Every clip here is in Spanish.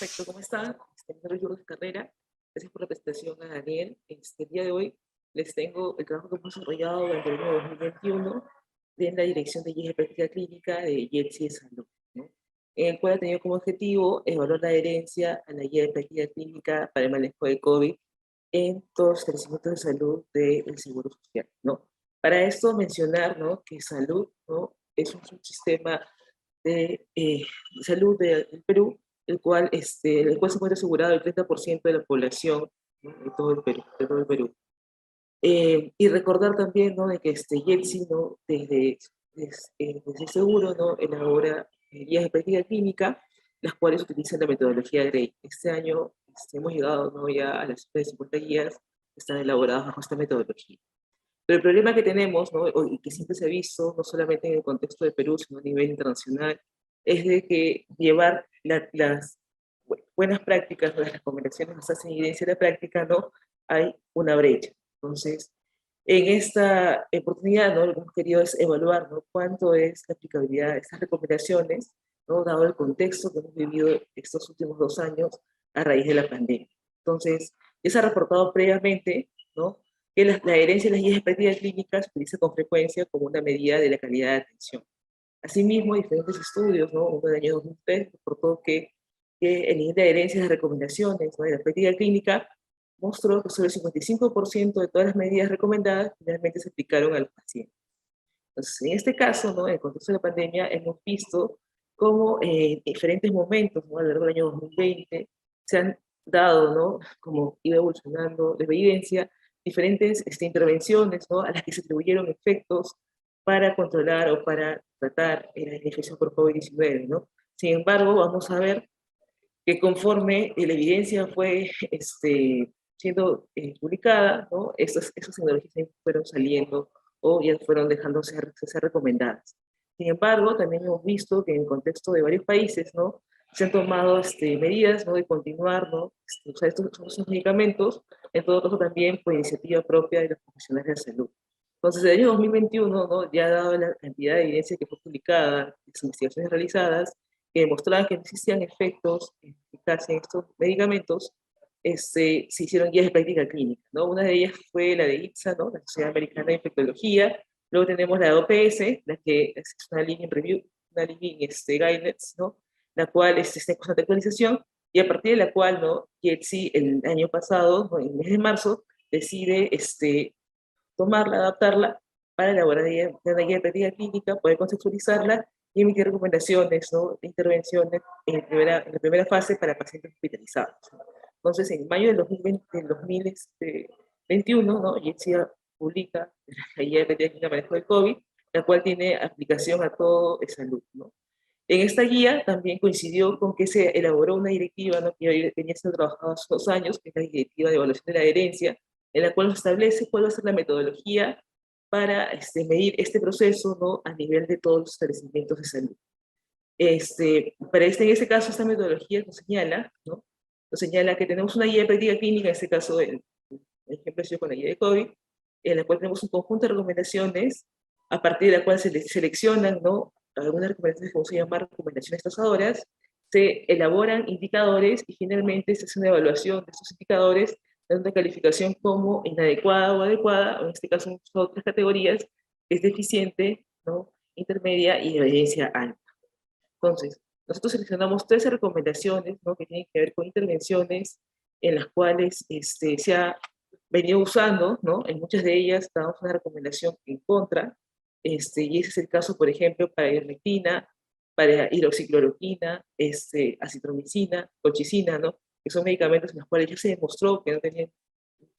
Perfecto, ¿cómo están? Mi nombre es Lourdes Carrera. Gracias por la presentación a Daniel. El día de hoy les tengo el trabajo que hemos desarrollado durante el año 2021 en la Dirección de Guías de Práctica Clínica de YETSI de Salud, ¿no? En el cual ha tenido como objetivo evaluar la adherencia a la Guía de Práctica Clínica para el manejo de COVID en todos los establecimientos de salud del Seguro Social, ¿no? Para esto mencionar, ¿no?, que salud, ¿no?, es un subsistema de salud del Perú, el cual se encuentra asegurado el 30% de la población, ¿no?, de todo el Perú. De todo el Perú. Y recordar también, ¿no?, de que YETSI, ¿no?, desde seguro, ¿no?, elabora guías de práctica clínica, las cuales utilizan la metodología GREY. Este año hemos llegado, ¿no?, ya a las 50 guías que están elaboradas bajo esta metodología. Pero el problema que tenemos, ¿no?, y que siempre se ha visto, no solamente en el contexto de Perú, sino a nivel internacional, es de que llevar las buenas prácticas, las recomendaciones nos hacen evidencia de la práctica, ¿no?, hay una brecha. Entonces, en esta oportunidad, ¿no?, lo que hemos querido es evaluar, ¿no?, cuánto es la aplicabilidad de estas recomendaciones, ¿no?, dado el contexto que hemos vivido estos últimos 2 años a raíz de la pandemia. Entonces, ya se ha reportado previamente, ¿no?, que la adherencia a las guías de práctica clínicas se utiliza con frecuencia como una medida de la calidad de atención. Asimismo, diferentes estudios, ¿no?, uno del año 2003 reportó que el nivel de adherencia a las recomendaciones, ¿no?, de la práctica clínica mostró que solo el 55% de todas las medidas recomendadas finalmente se aplicaron al paciente. Entonces, en este caso, ¿no?, en el contexto de la pandemia, hemos visto cómo en diferentes momentos, ¿no?, a lo largo del año 2020 se han dado, ¿no?, como iba evolucionando la evidencia, diferentes intervenciones, ¿no?, a las que se atribuyeron efectos para controlar o para tratar la infección por COVID-19, ¿no? Sin embargo, vamos a ver que conforme la evidencia fue siendo publicada, ¿no?, esas tecnologías fueron saliendo o ya fueron dejando de ser recomendadas. Sin embargo, también hemos visto que en el contexto de varios países, ¿no?, se han tomado medidas, ¿no?, de continuar, ¿no?, usar estos medicamentos, en todo caso también por iniciativa propia de los profesionales de salud. Entonces, el año 2021, ¿no?, ya dado la cantidad de evidencia que fue publicada, las investigaciones realizadas, que demostraban que no existían efectos eficaces en estos medicamentos, se hicieron guías de práctica clínica, ¿no? Una de ellas fue la de IPSA, ¿no?, la Sociedad Americana de Infectología. Luego tenemos la de OPS, la que es una Living Review, una Living Guidelines, ¿no?, la cual está en constante actualización, y a partir de la cual, ¿no?, YETSI el año pasado, ¿no?, en el mes de marzo, decide tomarla, adaptarla para elaborar una guía de práctica clínica, poder conceptualizarla y emitir recomendaciones, ¿no?, de intervenciones en la primera fase para pacientes hospitalizados. Entonces, en mayo del 2021, ¿no?, YETSI publica la guía de práctica clínica para manejo de COVID, la cual tiene aplicación a todo de salud, ¿no? En esta guía también coincidió con que se elaboró una directiva, ¿no?, que venía siendo trabajada hace 2 años, que es la Directiva de Evaluación de la Adherencia, en la cual se establece cuál va a ser la metodología para medir este proceso, ¿no?, a nivel de todos los establecimientos de salud. En este caso, esta metodología nos señala que tenemos una guía de práctica clínica, en este caso, el ejemplo ha sido con la guía de COVID, en la cual tenemos un conjunto de recomendaciones, a partir de la cual se seleccionan, ¿no?, algunas recomendaciones, como se llaman recomendaciones tasadoras, se elaboran indicadores y finalmente se hace una evaluación de estos indicadores, dando una calificación como inadecuada o adecuada, o en este caso son 3 categorías: es deficiente, ¿no?, intermedia y de evidencia alta. Entonces, nosotros seleccionamos 13 recomendaciones, ¿no?, que tienen que ver con intervenciones en las cuales se ha venido usando, ¿no? En muchas de ellas damos una recomendación en contra, y ese es el caso, por ejemplo, para ivermectina, para hidroxicloroquina, acitromicina, colchicina, ¿no?, que son medicamentos en los cuales ya se demostró que no tenían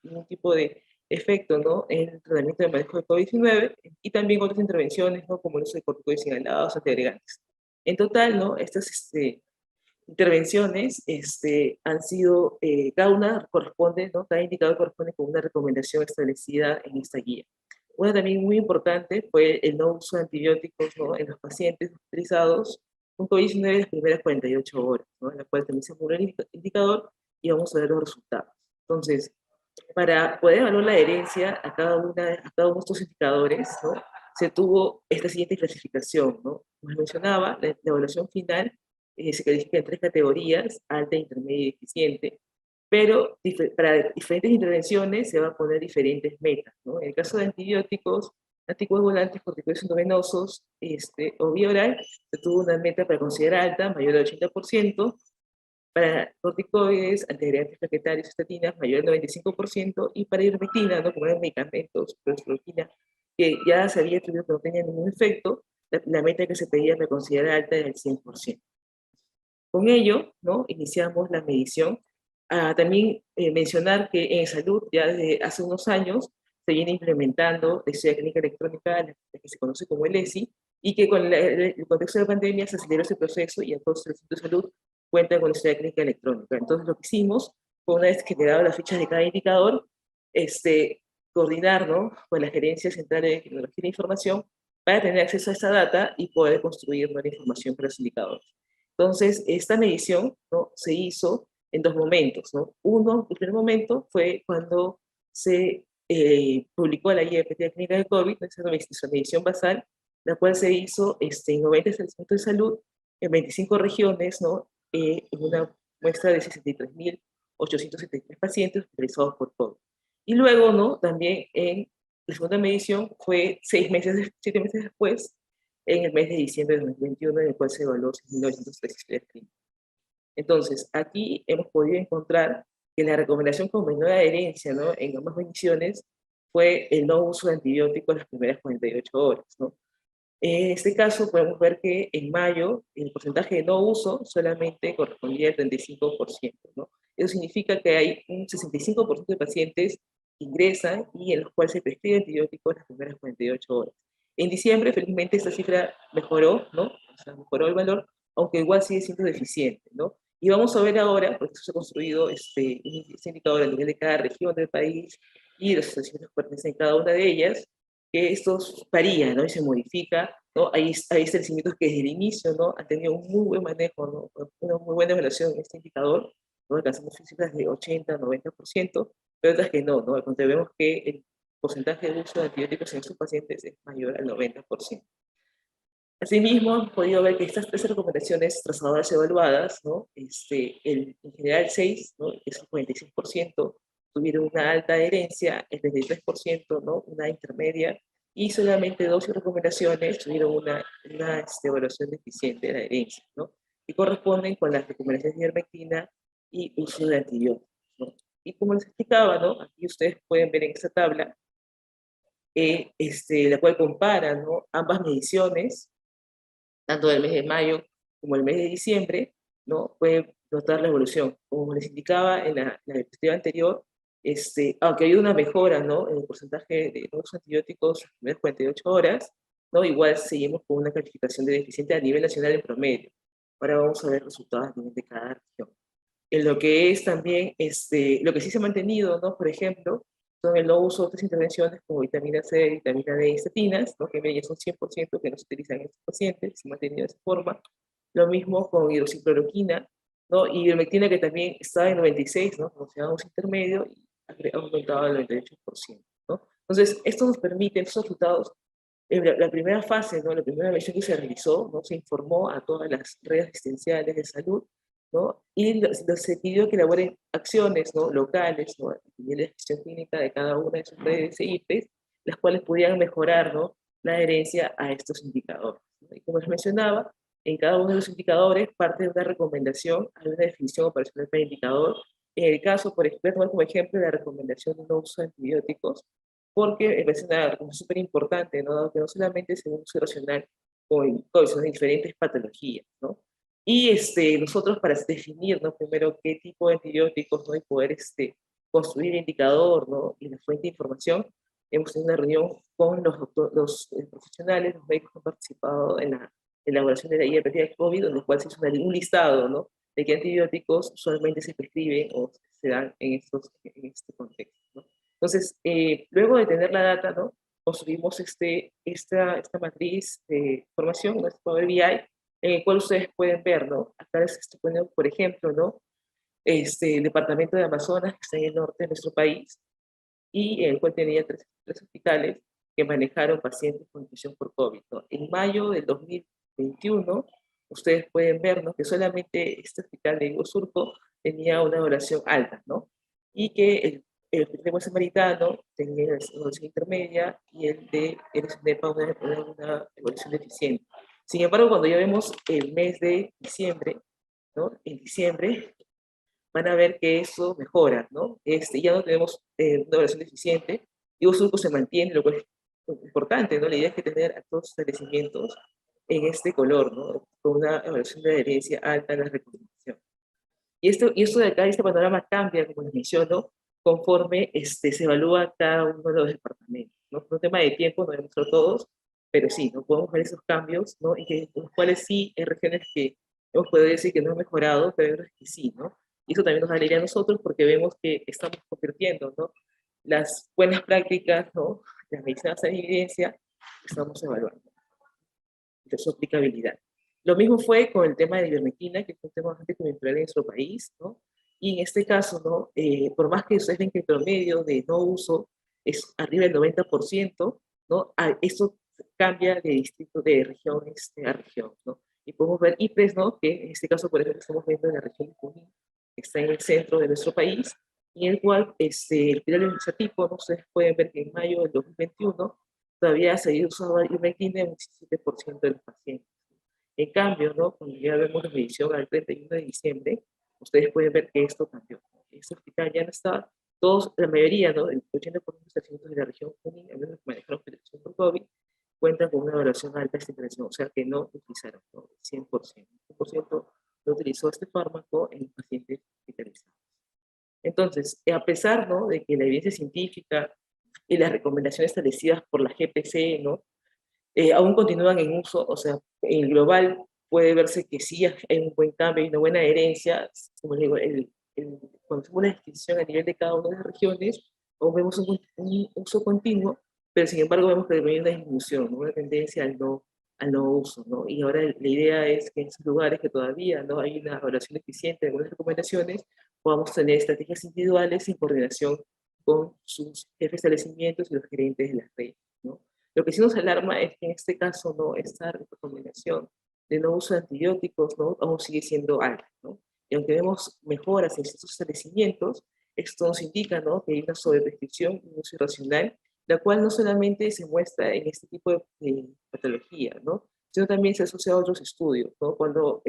ningún tipo de efecto, ¿no?, en el tratamiento de manejo de COVID-19, y también otras intervenciones, ¿no?, como el uso de corticoides inhalados, antiagregantes. En total, ¿no?, estas intervenciones han sido, cada una corresponde, ¿no?, cada indicador corresponde con una recomendación establecida en esta guía. Una también muy importante fue el no uso de antibióticos, ¿no?, en los pacientes hospitalizados con COVID-19 en las primeras 48 horas, ¿no?, en la cual también se acumuló el indicador y vamos a ver los resultados. Entonces, para poder evaluar la adherencia a cada uno de estos indicadores, ¿no?, se tuvo esta siguiente clasificación, ¿no? Como les mencionaba, la evaluación final se califica en 3 categorías, alta, intermedia y deficiente, pero para diferentes intervenciones se van a poner diferentes metas, ¿no? En el caso de antibióticos, anticoagulantes, corticoides endovenosos o vía oral, se tuvo una meta para considerar alta, mayor al 80%, para corticoides, antiagregantes plaquetarios, estatinas, mayor al 95%, y para ivermectina, ¿no? Como eran medicamentos, proestroquina, que ya se había estudiado que no tenía ningún efecto, la meta que se pedía para considerar alta era el 100%. Con ello, ¿no? Iniciamos la medición. También mencionar que en salud, ya desde hace unos años, se viene implementando la historia clínica electrónica, la que se conoce como el ESI, y que con el contexto de la pandemia se aceleró ese proceso y entonces el Centro de Salud cuenta con la historia clínica electrónica. Entonces lo que hicimos fue, una vez generado las fichas de cada indicador, coordinar, ¿no? Con la Gerencia Central de Tecnología de Información para tener acceso a esa data y poder construir nueva información para los indicadores. Entonces, esta medición, ¿no? Se hizo en 2 momentos, ¿no? Uno, el primer momento fue cuando se publicó la guía de práctica clínica de COVID, esa medición basal, la cual se hizo en 90 establecimientos de salud, en 25 regiones, ¿no? En una muestra de 63.873 pacientes realizados por COVID. Y luego, ¿no? También en la segunda medición fue 7 meses después, en el mes de diciembre de 2021, en el cual se evaluó 6.903 historias clínicas. Entonces, aquí hemos podido encontrar que la recomendación con menor adherencia, ¿no? En ambas mediciones fue el no uso de antibióticos las primeras 48 horas, ¿no? En este caso podemos ver que en mayo el porcentaje de no uso solamente correspondía al 35%, ¿no? Eso significa que hay un 65% de pacientes que ingresan y en los cuales se prescribe antibióticos las primeras 48 horas. En diciembre, felizmente, esta cifra mejoró, ¿no? O sea, mejoró el valor, aunque igual sigue siendo deficiente, ¿no? Y vamos a ver ahora, porque esto se ha construido este indicador a nivel de cada región del país y las asociaciones que pertenecen a cada una de ellas, que esto varía, ¿no? Y se modifica, ¿no? Hay establecimientos que desde el inicio, ¿no? Han tenido un muy buen manejo, ¿no? Una muy buena evaluación en este indicador, ¿no? Alcanzando cifras de 80, 90%, pero otras que no, ¿no? Al contrario, vemos que el porcentaje de uso de antibióticos en estos pacientes es mayor al 90%. Asimismo, hemos podido ver que estas 3 recomendaciones trazadoras evaluadas, ¿no? En general 6, ¿no? Que es el 46%, tuvieron una alta adherencia, el 33%, ¿no? Una intermedia, y solamente 12 recomendaciones tuvieron una evaluación deficiente de la adherencia, ¿no? Y corresponden con las recomendaciones de ivermectina y uso de antibióticos, ¿no? Y como les explicaba, ¿no? Aquí ustedes pueden ver en esta tabla, la cual compara, ¿no? Ambas mediciones, tanto del mes de mayo como el mes de diciembre, ¿no? Pueden notar la evolución. Como les indicaba en la diapositiva anterior, aunque ha habido una mejora, ¿no? En el porcentaje de nuevos antibióticos en las primeras 48 horas, ¿no? Igual seguimos con una calificación de deficiente a nivel nacional en promedio. Ahora vamos a ver resultados a nivel de cada región. En lo que es también, lo que sí se ha mantenido, ¿no? Por ejemplo, son el no uso de otras intervenciones como vitamina C, vitamina D y estatinas, ¿no? Que ya son 100% que no se utilizan en estos pacientes, se ha mantenido de esa forma. Lo mismo con hidroxicloroquina, ¿no? Y ivermectina, que también está en 96, ¿no? Como se llama un intermedio, y ha aumentado al 98%, ¿no? Entonces, esto nos permite, estos resultados, en la primera fase, ¿no? La primera versión que se realizó, ¿no? Se informó a todas las redes asistenciales de salud, ¿no? Y se pidió que elaboren acciones, ¿no? Locales, ¿no? A nivel de gestión clínica de cada una de sus redes e IPs, las cuales pudieran mejorar, ¿no? La adherencia a estos indicadores, ¿no? Y como les mencionaba, en cada uno de los indicadores parte de una recomendación, hay una definición operacional para indicador. En el caso, por ejemplo, como ejemplo, la recomendación de no uso de antibióticos, porque me parece una recomendación súper importante, ¿no? Que no solamente es un uso racional con COVID, sino en diferentes patologías, ¿no? Y nosotros para definir, ¿no? Primero qué tipo de antibióticos, ¿no? Y poder construir el indicador, ¿no? Y la fuente de información, hemos tenido una reunión con los profesionales, los médicos que han participado en la elaboración de la guía de práctica de COVID, donde cual se hizo un listado, ¿no? De qué antibióticos usualmente se prescriben o se dan en este contexto, ¿no? Entonces, luego de tener la data, ¿no? Construimos esta matriz de información, nuestro Power BI, en el cual ustedes pueden ver, ¿no? Acá les estoy poniendo, por ejemplo, ¿no? El departamento de Amazonas, que está en el norte de nuestro país, y el cual tenía tres hospitales que manejaron pacientes con infección por COVID, ¿no? En mayo del 2021, ustedes pueden ver, ¿no?, que solamente este hospital de Diego Surco tenía una evaluación alta, ¿no? Y que el hospital de Buen Samaritano tenía una evaluación intermedia y el de NEPA una evaluación deficiente. Sin embargo, cuando ya vemos el mes de diciembre, ¿no?, en diciembre van a ver que eso mejora, ¿no? Ya no tenemos una evaluación deficiente, y Surco se mantiene, lo cual es importante, ¿no? La idea es que tener a todos los establecimientos en este color, ¿no?, con una evaluación de adherencia alta en la recomendación. Y esto de acá, este panorama cambia, como les menciono, conforme se evalúa cada uno de los departamentos, ¿no? Por un tema de tiempo, no demostró todos, pero sí, ¿no?, podemos ver esos cambios, ¿no?, y que, los cuales sí, hay regiones que hemos podido decir que no han mejorado, pero hay otras que sí, ¿no? Y eso también nos alegra a nosotros porque vemos que estamos convirtiendo, ¿no?, las buenas prácticas, ¿no?, las medicinas en evidencia, estamos evaluando de su aplicabilidad. Lo mismo fue con el tema de ivermectina, que fue un tema bastante coyuntural en nuestro país, ¿no? Y en este caso, ¿no?, por más que ustedes ven que el promedio de no uso es arriba del 90%, ¿no?, esto cambia de distrito, de región a región, ¿no? Y podemos ver IPRES, ¿no?, que en este caso, por ejemplo, estamos viendo en la región de Junín, que está en el centro de nuestro país, y en el cual el piral tipo, ¿no?, ustedes pueden ver que en mayo del 2021 todavía se había usado ivermectina en un 17% de los pacientes. En cambio, ¿no?, cuando ya vemos la medición al 31 de diciembre, ustedes pueden ver que esto cambió. Este hospital ya no está, todos, la mayoría, ¿no?, el 80% de los pacientes de la región Junín, al menos que manejaron hospitalización por COVID, cuentan con una evaluación alta de esta intervención, o sea que no utilizaron, ¿no?, 100%. 100% no utilizó este fármaco en pacientes hospitalizados. Entonces, a pesar, ¿no?, de que la evidencia científica y las recomendaciones establecidas por la GPC, ¿no?, aún continúan en uso, o sea, en global puede verse que sí hay un buen cambio y una buena adherencia, como digo, cuando hacemos una distinción a nivel de cada una de las regiones, aún vemos un uso continuo, pero sin embargo vemos que hay una disminución, ¿no?, una tendencia al no uso, ¿no? Y ahora la idea es que en esos lugares que todavía no hay una evaluación eficiente de algunas recomendaciones, podamos tener estrategias individuales en coordinación con sus jefes de establecimientos y los gerentes de las redes, ¿no? Lo que sí nos alarma es que en este caso, ¿no?, esta recomendación de no uso de antibióticos, ¿no?, aún sigue siendo alta, ¿no? Y aunque vemos mejoras en estos establecimientos, esto nos indica, ¿no?, que hay una sobreprescripción y un uso irracional, la cual no solamente se muestra en este tipo de patología, ¿no?, sino también se asocia a otros estudios, ¿no? Cuando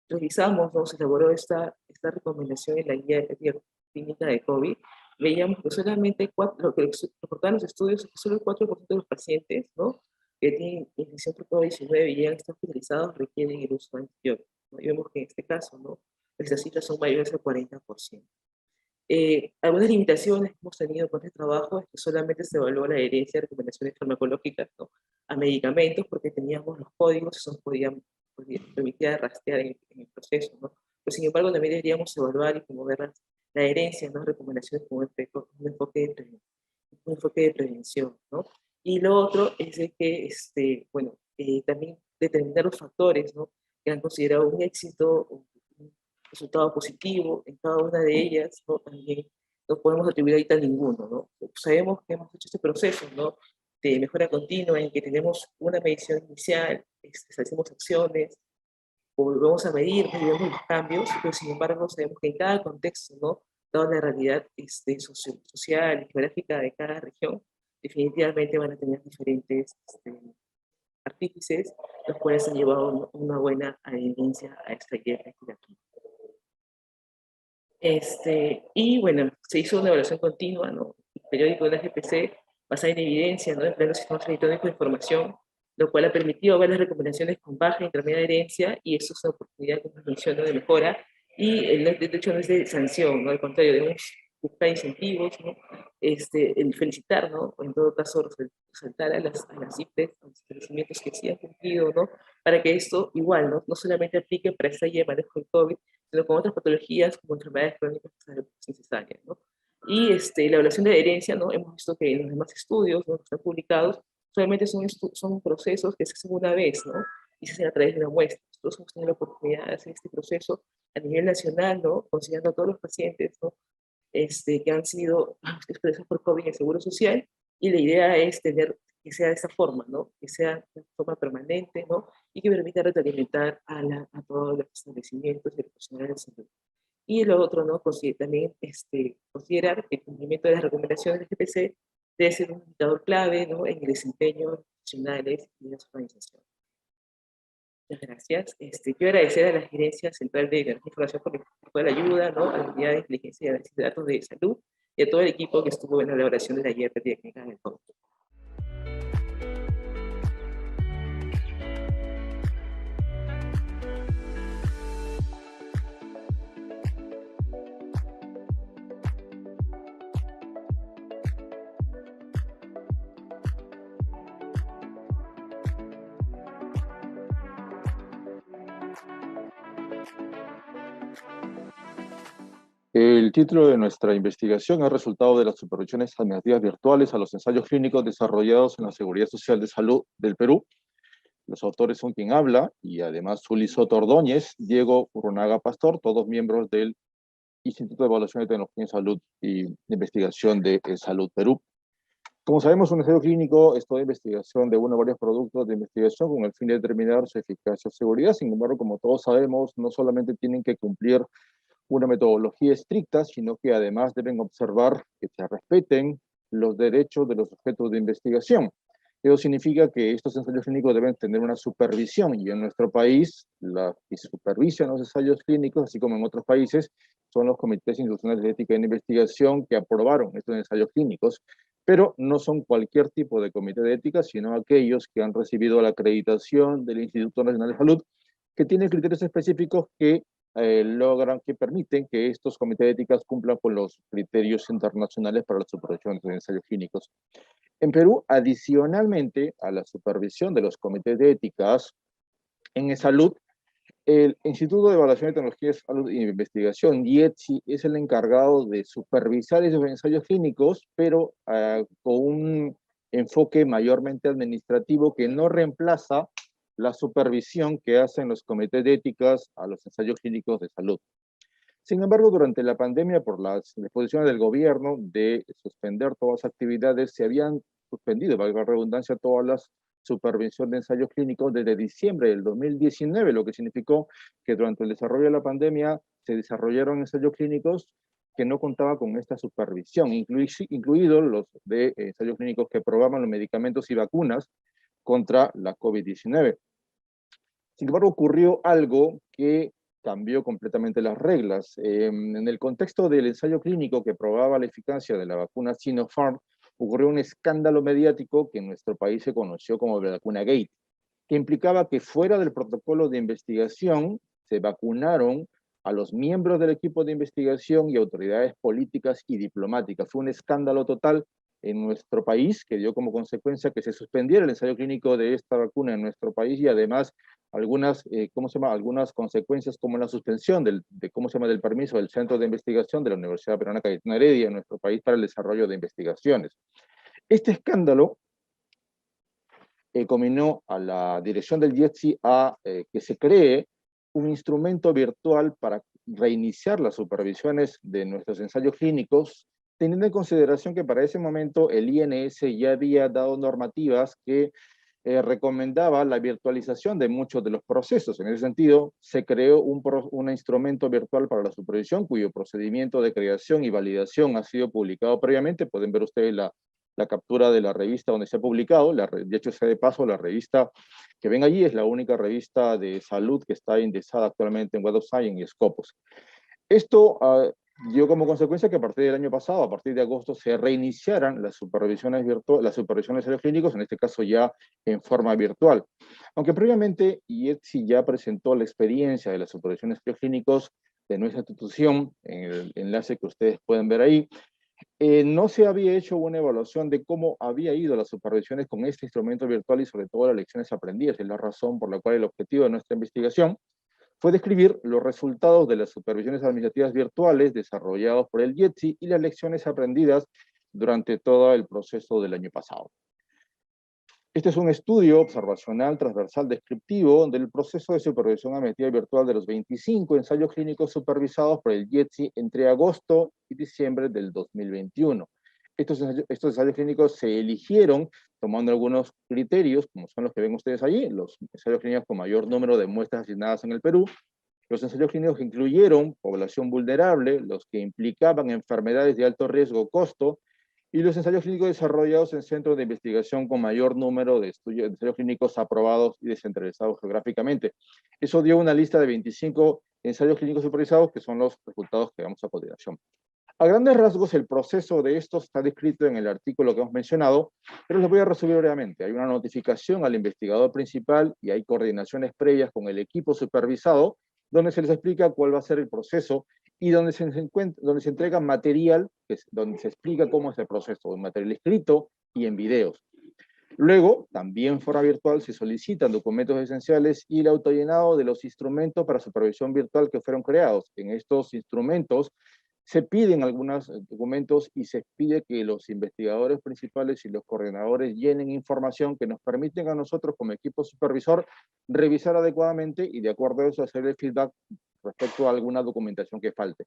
revisamos, ¿no?, se elaboró esta recomendación en la guía de práctica clínica de COVID, veíamos que solamente lo que reportaban los estudios es que solo el 4% de los pacientes, ¿no?, que tienen infección por COVID-19 y llegan a estar hospitalizados requieren el uso de antibióticos, ¿no? Y vemos que en este caso, ¿no?, estas cifras son mayores al 40%. Algunas limitaciones que hemos tenido con este trabajo es que solamente se evaluó la adherencia de recomendaciones farmacológicas, ¿no?, a medicamentos, porque teníamos los códigos y eso nos permitía rastrear en el proceso, ¿no? Pero sin embargo también deberíamos evaluar y promover la adherencia, ¿no?, recomendaciones con un enfoque de prevención, ¿no? Y lo otro es de que, bueno, también determinar los factores, ¿no?, que han considerado un éxito, un resultado positivo en cada una de ellas, ¿no? También no podemos atribuir ahorita a ninguno, ¿no? Sabemos que hemos hecho este proceso, ¿no?, de mejora continua en que tenemos una medición inicial, hacemos acciones, volvemos a medir, medimos los cambios, pero sin embargo sabemos que en cada contexto, ¿no?, dada la realidad social y geográfica de cada región, definitivamente van a tener diferentes artífices, los cuales han llevado una buena adherencia a esta guía práctica aquí. Y bueno, se hizo una evaluación continua, ¿no?, el periódico de la GPC, basada en evidencia, ¿no?, en pleno sistema electrónico de información, lo cual ha permitido ver las recomendaciones con baja e intermedia adherencia, y eso es una oportunidad, como menciono, de mejora, y de hecho no es de sanción, ¿no?, al contrario, debemos buscar incentivos, ¿no?, el felicitar, ¿no?, o en todo caso resaltar a las CIPES, a los establecimientos que sí han cumplido, ¿no?, para que esto igual, ¿no?, no solamente aplique para esta guía de manejo del COVID, sino con otras patologías como enfermedades crónicas necesarias, ¿no? Y la evaluación de adherencia, ¿no?, hemos visto que en los demás estudios, ¿no?, que están publicados, solamente son procesos que se hacen una vez, ¿no?, y se hacen a través de una muestra. Nosotros hemos tenido la oportunidad de hacer este proceso a nivel nacional, ¿no?, considerando a todos los pacientes, ¿no?, que han sido expresados por COVID en el Seguro Social, y la idea es tener que sea de esa forma, ¿no?, que sea de forma permanente, ¿no?, y que permita retroalimentar a todos los establecimientos y el personal de salud. Y lo otro, ¿no? También considerar que el cumplimiento de las recomendaciones del GPC debe ser un indicador clave, ¿no? En el desempeño de los profesionales y de las organizaciones. Muchas gracias. Quiero agradecer a la Gerencia Central de Garantía de Información por la ayuda, ¿no? A la Unidad de Inteligencia y Análisis de Datos de Salud y a todo el equipo que estuvo en la elaboración de la guía técnica del COVID. El título de nuestra investigación es resultado de las supervisiones administrativas virtuales a los ensayos clínicos desarrollados en la Seguridad Social de Salud del Perú. Los autores son quien habla y además Zuli Soto Ordóñez, Diego Urrunaga Pastor, todos miembros del Instituto de Evaluación de Tecnología en Salud y de Investigación de Salud Perú. Como sabemos, un ensayo clínico es toda investigación de uno o varios productos de investigación con el fin de determinar su eficacia o seguridad. Sin embargo, como todos sabemos, no solamente tienen que cumplir una metodología estricta, sino que además deben observar que se respeten los derechos de los sujetos de investigación. Eso significa que estos ensayos clínicos deben tener una supervisión, y en nuestro país, la que supervisa los ensayos clínicos, así como en otros países, son los comités institucionales de ética en investigación que aprobaron estos ensayos clínicos, pero no son cualquier tipo de comité de ética, sino aquellos que han recibido la acreditación del Instituto Nacional de Salud, que tienen criterios específicos que que permiten que estos comités de éticas cumplan con los criterios internacionales para la supervisión de ensayos clínicos. En Perú, adicionalmente a la supervisión de los comités de éticas en salud, el Instituto de Evaluación de Tecnologías, Salud e Investigación, IETSI, es el encargado de supervisar esos ensayos clínicos, pero con un enfoque mayormente administrativo que no reemplaza la supervisión que hacen los comités de éticas a los ensayos clínicos de salud. Sin embargo, durante la pandemia, por las disposiciones del gobierno de suspender todas las actividades, se habían suspendido, valga la redundancia, todas las supervisión de ensayos clínicos desde diciembre del 2019, lo que significó que durante el desarrollo de la pandemia se desarrollaron ensayos clínicos que no contaban con esta supervisión, incluidos los de ensayos clínicos que probaban los medicamentos y vacunas contra la COVID-19. Sin embargo, ocurrió algo que cambió completamente las reglas. En el contexto del ensayo clínico que probaba la eficacia de la vacuna Sinopharm, ocurrió un escándalo mediático que en nuestro país se conoció como Vacuna Gate, que implicaba que fuera del protocolo de investigación se vacunaron a los miembros del equipo de investigación y autoridades políticas y diplomáticas. Fue un escándalo total en nuestro país que dio como consecuencia que se suspendiera el ensayo clínico de esta vacuna en nuestro país y además algunas, algunas consecuencias como la suspensión del permiso del Centro de Investigación de la Universidad Peruana Cayetano Heredia en nuestro país para el desarrollo de investigaciones. Este escándalo combinó a la dirección del IETSI a que se cree un instrumento virtual para reiniciar las supervisiones de nuestros ensayos clínicos, teniendo en consideración que para ese momento el INS ya había dado normativas que recomendaba la virtualización de muchos de los procesos. En ese sentido, se creó un instrumento virtual para la supervisión, cuyo procedimiento de creación y validación ha sido publicado previamente. Pueden ver ustedes la captura de la revista donde se ha publicado. De hecho, sea de paso, la revista que ven allí es la única revista de salud que está indexada actualmente en Web of Science y Scopus. Esto dio como consecuencia que a partir del año pasado, a partir de agosto, se reiniciaran las supervisiones de ensayos clínicos, en este caso ya en forma virtual. Aunque previamente IETSI ya presentó la experiencia de las supervisiones de ensayos clínicos de nuestra institución, en el enlace que ustedes pueden ver ahí, no se había hecho una evaluación de cómo había ido las supervisiones con este instrumento virtual y sobre todo las lecciones aprendidas. Es la razón por la cual el objetivo de nuestra investigación fue describir los resultados de las supervisiones administrativas virtuales desarrollados por el IETSI y las lecciones aprendidas durante todo el proceso del año pasado. Este es un estudio observacional transversal descriptivo del proceso de supervisión administrativa virtual de los 25 ensayos clínicos supervisados por el IETSI entre agosto y diciembre del 2021. Estos ensayos clínicos se eligieron tomando algunos criterios, como son los que ven ustedes allí, los ensayos clínicos con mayor número de muestras asignadas en el Perú. Los ensayos clínicos que incluyeron población vulnerable, los que implicaban enfermedades de alto riesgo o costo, y los ensayos clínicos desarrollados en centros de investigación con mayor número de ensayos clínicos aprobados y descentralizados geográficamente. Eso dio una lista de 25 ensayos clínicos supervisados, que son los resultados que vamos a continuación. A grandes rasgos, el proceso de esto está descrito en el artículo que hemos mencionado, pero les voy a resumir brevemente. Hay una notificación al investigador principal y hay coordinaciones previas con el equipo supervisado, donde se les explica cuál va a ser el proceso y donde se entrega material, donde se explica cómo es el proceso, un material escrito y en videos. Luego, también en forma virtual, se solicitan documentos esenciales y el autollenado de los instrumentos para supervisión virtual que fueron creados. En estos instrumentos se piden algunos documentos y se pide que los investigadores principales y los coordinadores llenen información que nos permiten a nosotros como equipo supervisor revisar adecuadamente y de acuerdo a eso hacer el feedback respecto a alguna documentación que falte.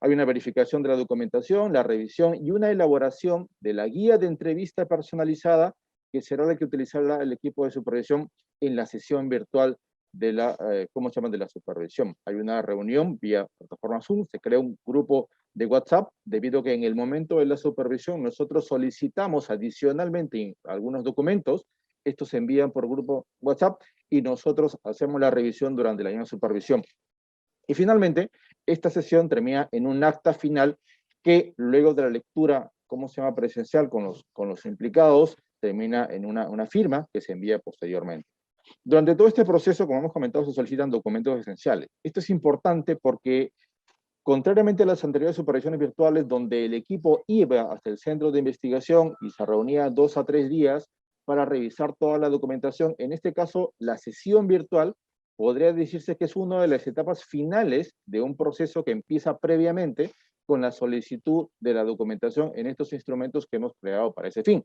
Hay una verificación de la documentación, la revisión y una elaboración de la guía de entrevista personalizada que será la que utilizará el equipo de supervisión en la sesión virtual de la, ¿cómo se llama?, de la supervisión. Hay una reunión vía plataforma Zoom, se crea un grupo de WhatsApp, debido a que en el momento de la supervisión nosotros solicitamos adicionalmente algunos documentos, estos se envían por grupo WhatsApp y nosotros hacemos la revisión durante la misma supervisión. Y finalmente, esta sesión termina en un acta final que luego de la lectura, ¿cómo se llama?, presencial con los implicados, termina en una firma que se envía posteriormente. Durante todo este proceso, como hemos comentado, se solicitan documentos esenciales. Esto es importante porque, contrariamente a las anteriores supervisiones virtuales, donde el equipo iba hasta el centro de investigación y se reunía 2 a 3 días para revisar toda la documentación, en este caso, la sesión virtual podría decirse que es una de las etapas finales de un proceso que empieza previamente con la solicitud de la documentación en estos instrumentos que hemos creado para ese fin.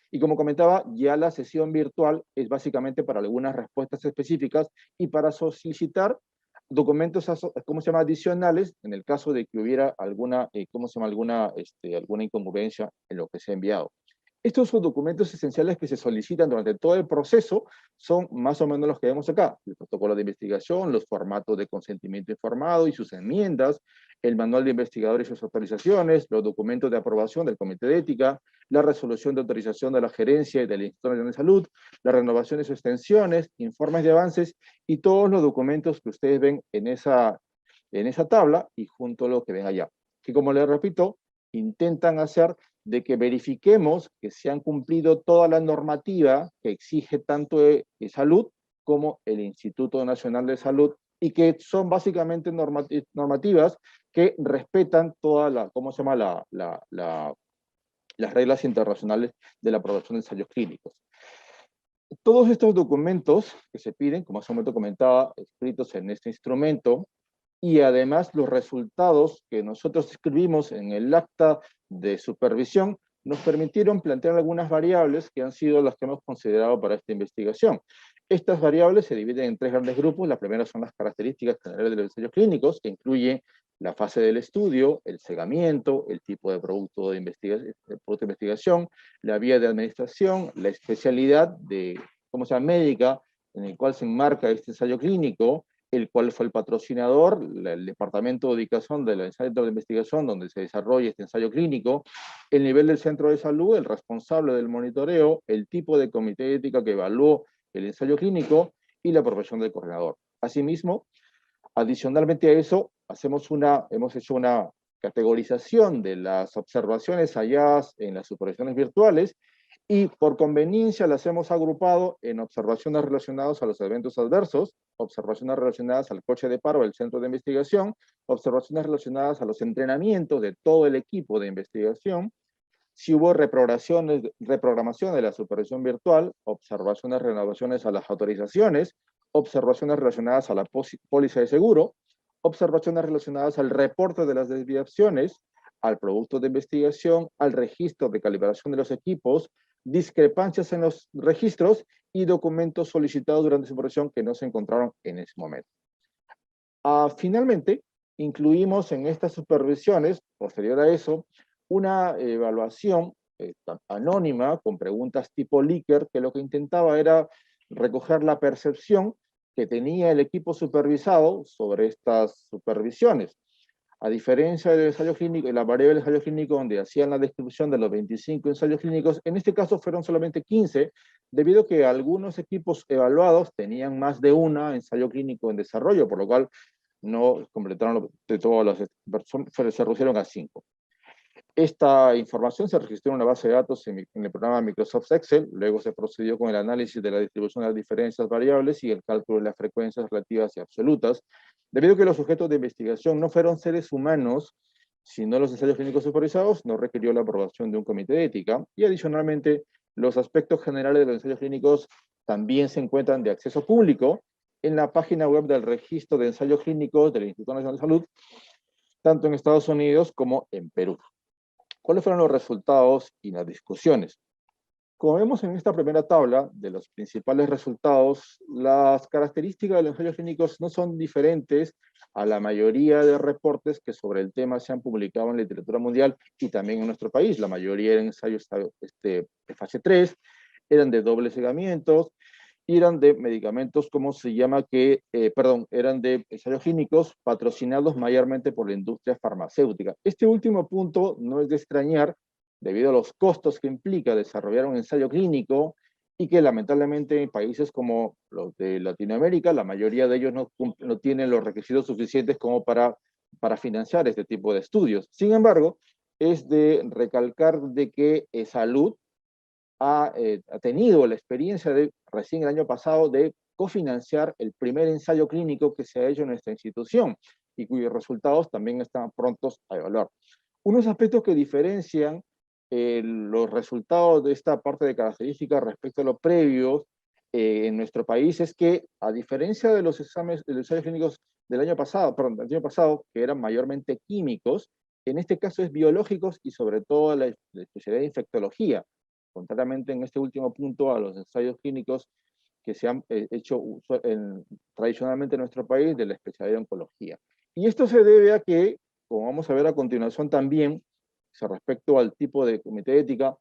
Y como comentaba, ya la sesión virtual es básicamente para algunas respuestas específicas y para solicitar documentos, ¿cómo se llama?, adicionales, en el caso de que hubiera alguna, ¿cómo se llama?, alguna incongruencia en lo que se ha enviado. Estos son documentos esenciales que se solicitan durante todo el proceso, son más o menos los que vemos acá: el protocolo de investigación, los formatos de consentimiento informado y sus enmiendas, el manual de investigador y sus autorizaciones, los documentos de aprobación del Comité de Ética, la resolución de autorización de la gerencia y del Instituto Nacional de Salud, las renovaciones o extensiones, informes de avances y todos los documentos que ustedes ven en esa tabla y junto a lo que ven allá. Que, como les repito, intentan hacer de que verifiquemos que se han cumplido toda la normativa que exige tanto salud como el Instituto Nacional de Salud, y que son básicamente normativas que respetan toda la, ¿cómo se llama?, las reglas internacionales de la aprobación de ensayos clínicos. Todos estos documentos que se piden, como hace un momento comentaba, escritos en este instrumento, y además los resultados que nosotros escribimos en el acta de supervisión, nos permitieron plantear algunas variables que han sido las que hemos considerado para esta investigación. Estas variables se dividen en 3 grandes grupos. La primera son las características generales de los ensayos clínicos, que incluye la fase del estudio, el segamiento, el tipo de producto de investigación, la vía de administración, la especialidad de, ¿cómo se llama?, médica, en el cual se enmarca este ensayo clínico, el cual fue el patrocinador, el departamento de ubicación del centro de investigación donde se desarrolla este ensayo clínico, el nivel del centro de salud, el responsable del monitoreo, el tipo de comité de ética que evaluó el ensayo clínico y la profesión del coordinador. Asimismo, adicionalmente a eso, hemos hecho una categorización de las observaciones halladas en las supervisiones virtuales, y por conveniencia las hemos agrupado en observaciones relacionadas a los eventos adversos, observaciones relacionadas al coche de paro del centro de investigación, observaciones relacionadas a los entrenamientos de todo el equipo de investigación, si hubo reprogramación de la supervisión virtual, observaciones, renovaciones a las autorizaciones, observaciones relacionadas a la póliza de seguro, observaciones relacionadas al reporte de las desviaciones, al producto de investigación, al registro de calibración de los equipos, discrepancias en los registros y documentos solicitados durante su supervisión que no se encontraron en ese momento. Finalmente, incluimos en estas supervisiones, posterior a eso, una evaluación anónima con preguntas tipo Likert, que lo que intentaba era recoger la percepción que tenía el equipo supervisado sobre estas supervisiones. A diferencia del ensayo clínico, la variable del ensayo clínico, donde hacían la descripción de los 25 ensayos clínicos, en este caso fueron solamente 15, debido a que algunos equipos evaluados tenían más de un ensayo clínico en desarrollo, por lo cual no completaron de todas las personas, se reducieron a 5. Esta información se registró en una base de datos en el programa Microsoft Excel, luego se procedió con el análisis de la distribución de las diferencias variables y el cálculo de las frecuencias relativas y absolutas, debido a que los sujetos de investigación no fueron seres humanos, sino los ensayos clínicos supervisados, no requirió la aprobación de un comité de ética, y adicionalmente, los aspectos generales de los ensayos clínicos también se encuentran de acceso público en la página web del registro de ensayos clínicos del Instituto Nacional de Salud, tanto en Estados Unidos como en Perú. ¿Cuáles fueron los resultados y las discusiones? Como vemos en esta primera tabla de los principales resultados, las características de los ensayos clínicos no son diferentes a la mayoría de reportes que sobre el tema se han publicado en literatura mundial y también en nuestro país. La mayoría eran ensayos de fase 3, eran de doble cegamientos, eran de medicamentos, ¿cómo se llama? Eran de ensayos clínicos patrocinados mayormente por la industria farmacéutica. Este último punto no es de extrañar, debido a los costos que implica desarrollar un ensayo clínico y que lamentablemente en países como los de Latinoamérica, la mayoría de ellos no tienen los requisitos suficientes como para financiar este tipo de estudios. Sin embargo, es de recalcar de que Salud ha tenido la experiencia de recién el año pasado de cofinanciar el primer ensayo clínico que se ha hecho en nuestra institución y cuyos resultados también están prontos a evaluar. Unos aspectos que diferencian los resultados de esta parte de características respecto a los previos en nuestro país es que, a diferencia de los ensayos clínicos del año pasado, que eran mayormente químicos, en este caso es biológicos y sobre todo la especialidad de infectología, contrariamente en este último punto a los ensayos clínicos que se han hecho tradicionalmente en nuestro país de la especialidad de oncología. Y esto se debe a que, como vamos a ver a continuación también, respecto al tipo de comité de ética,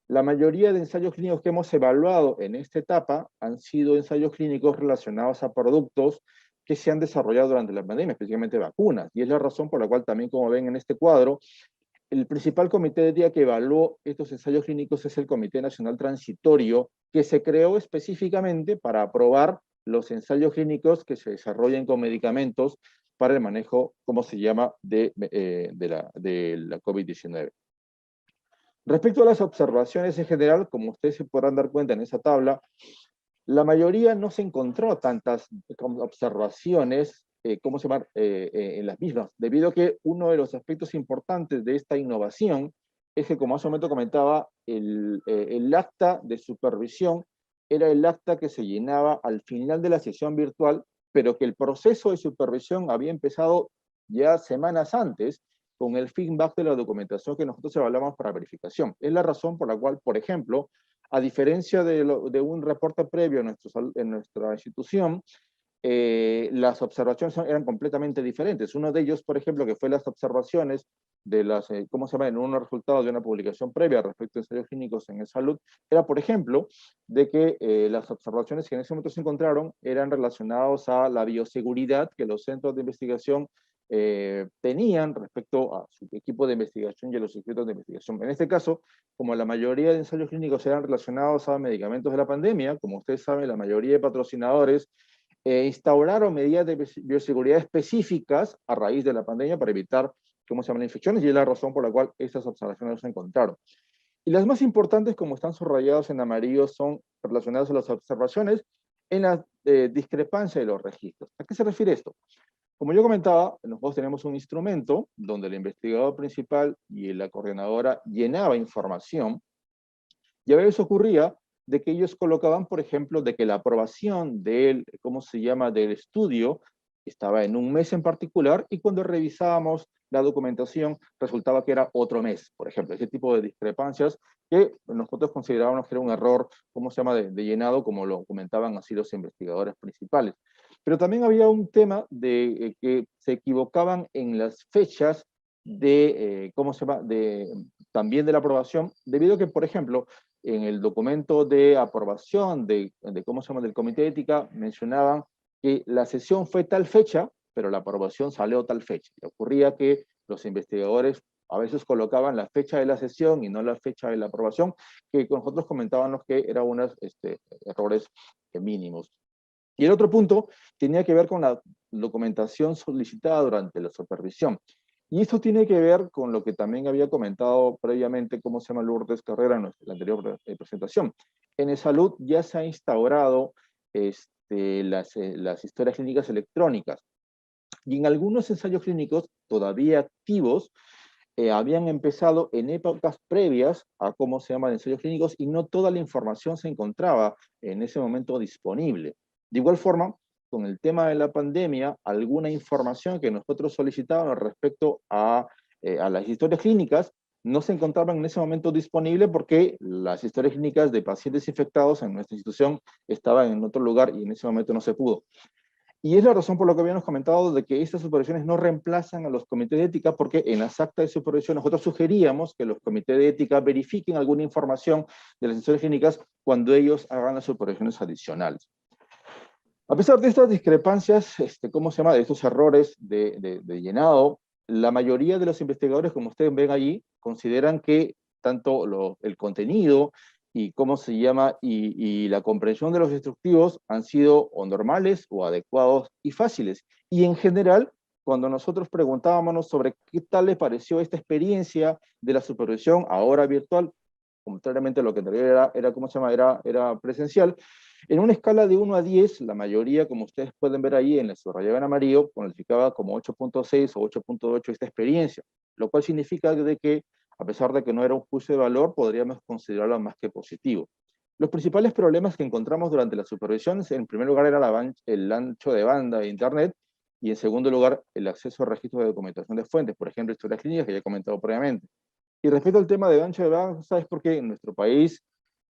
la mayoría de ensayos clínicos que hemos evaluado en esta etapa han sido ensayos clínicos relacionados a productos que se han desarrollado durante la pandemia, especialmente vacunas. Y es la razón por la cual también, como ven en este cuadro, el principal comité de ética que evaluó estos ensayos clínicos es el Comité Nacional Transitorio, que se creó específicamente para aprobar los ensayos clínicos que se desarrollen con medicamentos para el manejo, ¿cómo se llama?, de la COVID-19. Respecto a las observaciones en general, como ustedes se podrán dar cuenta en esa tabla, la mayoría no se encontró tantas observaciones ¿cómo se llama? En las mismas, debido a que uno de los aspectos importantes de esta innovación es que, como hace un momento comentaba, el acta de supervisión era el acta que se llenaba al final de la sesión virtual, pero que el proceso de supervisión había empezado ya semanas antes con el feedback de la documentación que nosotros evaluamos para verificación. Es la razón por la cual, por ejemplo, a diferencia de un reporte previo en nuestra institución, las observaciones eran completamente diferentes. Uno de ellos, por ejemplo, que fue las observaciones de las, ¿cómo se llama?, en unos resultados de una publicación previa respecto a ensayos clínicos en salud, era, por ejemplo, de que las observaciones que en ese momento se encontraron eran relacionados a la bioseguridad que los centros de investigación tenían respecto a su equipo de investigación y a los institutos de investigación. En este caso, como la mayoría de ensayos clínicos eran relacionados a medicamentos de la pandemia, como ustedes saben, la mayoría de patrocinadores instauraron medidas de bioseguridad específicas a raíz de la pandemia para evitar, ¿cómo se llaman?, infecciones, y es la razón por la cual estas observaciones no se encontraron. Y las más importantes, como están subrayados en amarillo, son relacionadas a las observaciones en la discrepancia de los registros. ¿A qué se refiere esto? Como yo comentaba, nosotros tenemos un instrumento donde el investigador principal y la coordinadora llenaba información, y a veces ocurría de que ellos colocaban, por ejemplo, de que la aprobación del, ¿cómo se llama?, del estudio estaba en un mes en particular, y cuando revisábamos la documentación resultaba que era otro mes, por ejemplo. Ese tipo de discrepancias que nosotros considerábamos que era un error, ¿cómo se llama?, de llenado, como lo comentaban así los investigadores principales. Pero también había un tema de que se equivocaban en las fechas de, ¿cómo se llama?, también de la aprobación, debido a que, por ejemplo, en el documento de aprobación ¿cómo se llama?, del Comité de Ética, mencionaban que la sesión fue tal fecha, pero la aprobación salió tal fecha. Y ocurría que los investigadores a veces colocaban la fecha de la sesión y no la fecha de la aprobación, que con nosotros comentábamos que eran unos errores mínimos. Y el otro punto tenía que ver con la documentación solicitada durante la supervisión. Y esto tiene que ver con lo que también había comentado previamente, cómo se llama Lourdes Carrera en la anterior presentación. En el salud ya se ha instaurado las historias clínicas electrónicas. Y en algunos ensayos clínicos todavía activos, habían empezado en épocas previas a cómo se llaman ensayos clínicos y no toda la información se encontraba en ese momento disponible. De igual forma, con el tema de la pandemia, alguna información que nosotros solicitábamos respecto a las historias clínicas no se encontraban en ese momento disponible porque las historias clínicas de pacientes infectados en nuestra institución estaban en otro lugar y en ese momento no se pudo. Y es la razón por la que habíamos comentado de que estas supervisiones no reemplazan a los comités de ética, porque en las actas de supervisión nosotros sugeríamos que los comités de ética verifiquen alguna información de las historias clínicas cuando ellos hagan las supervisiones adicionales. A pesar de estas discrepancias, ¿cómo se llama?, de estos errores de llenado, la mayoría de los investigadores, como ustedes ven allí, consideran que tanto el contenido y cómo se llama, y la comprensión de los instructivos han sido o normales o adecuados y fáciles. Y en general, cuando nosotros preguntábamos sobre qué tal les pareció esta experiencia de la supervisión ahora virtual, contrariamente a lo que anterior era ¿cómo se llama?, era presencial, en una escala de 1 a 10, la mayoría, como ustedes pueden ver ahí en el subrayado en amarillo, calificaba como 8.6 o 8.8 esta experiencia, lo cual significa de que, a pesar de que no era un juicio de valor, podríamos considerarlo más que positivo. Los principales problemas que encontramos durante las supervisiones, en primer lugar, era el ancho de banda de Internet, y en segundo lugar, el acceso a registros de documentación de fuentes, por ejemplo, historias clínicas, que ya he comentado previamente. Y respecto al tema de ancho de banda, ¿sabes por qué? En nuestro país,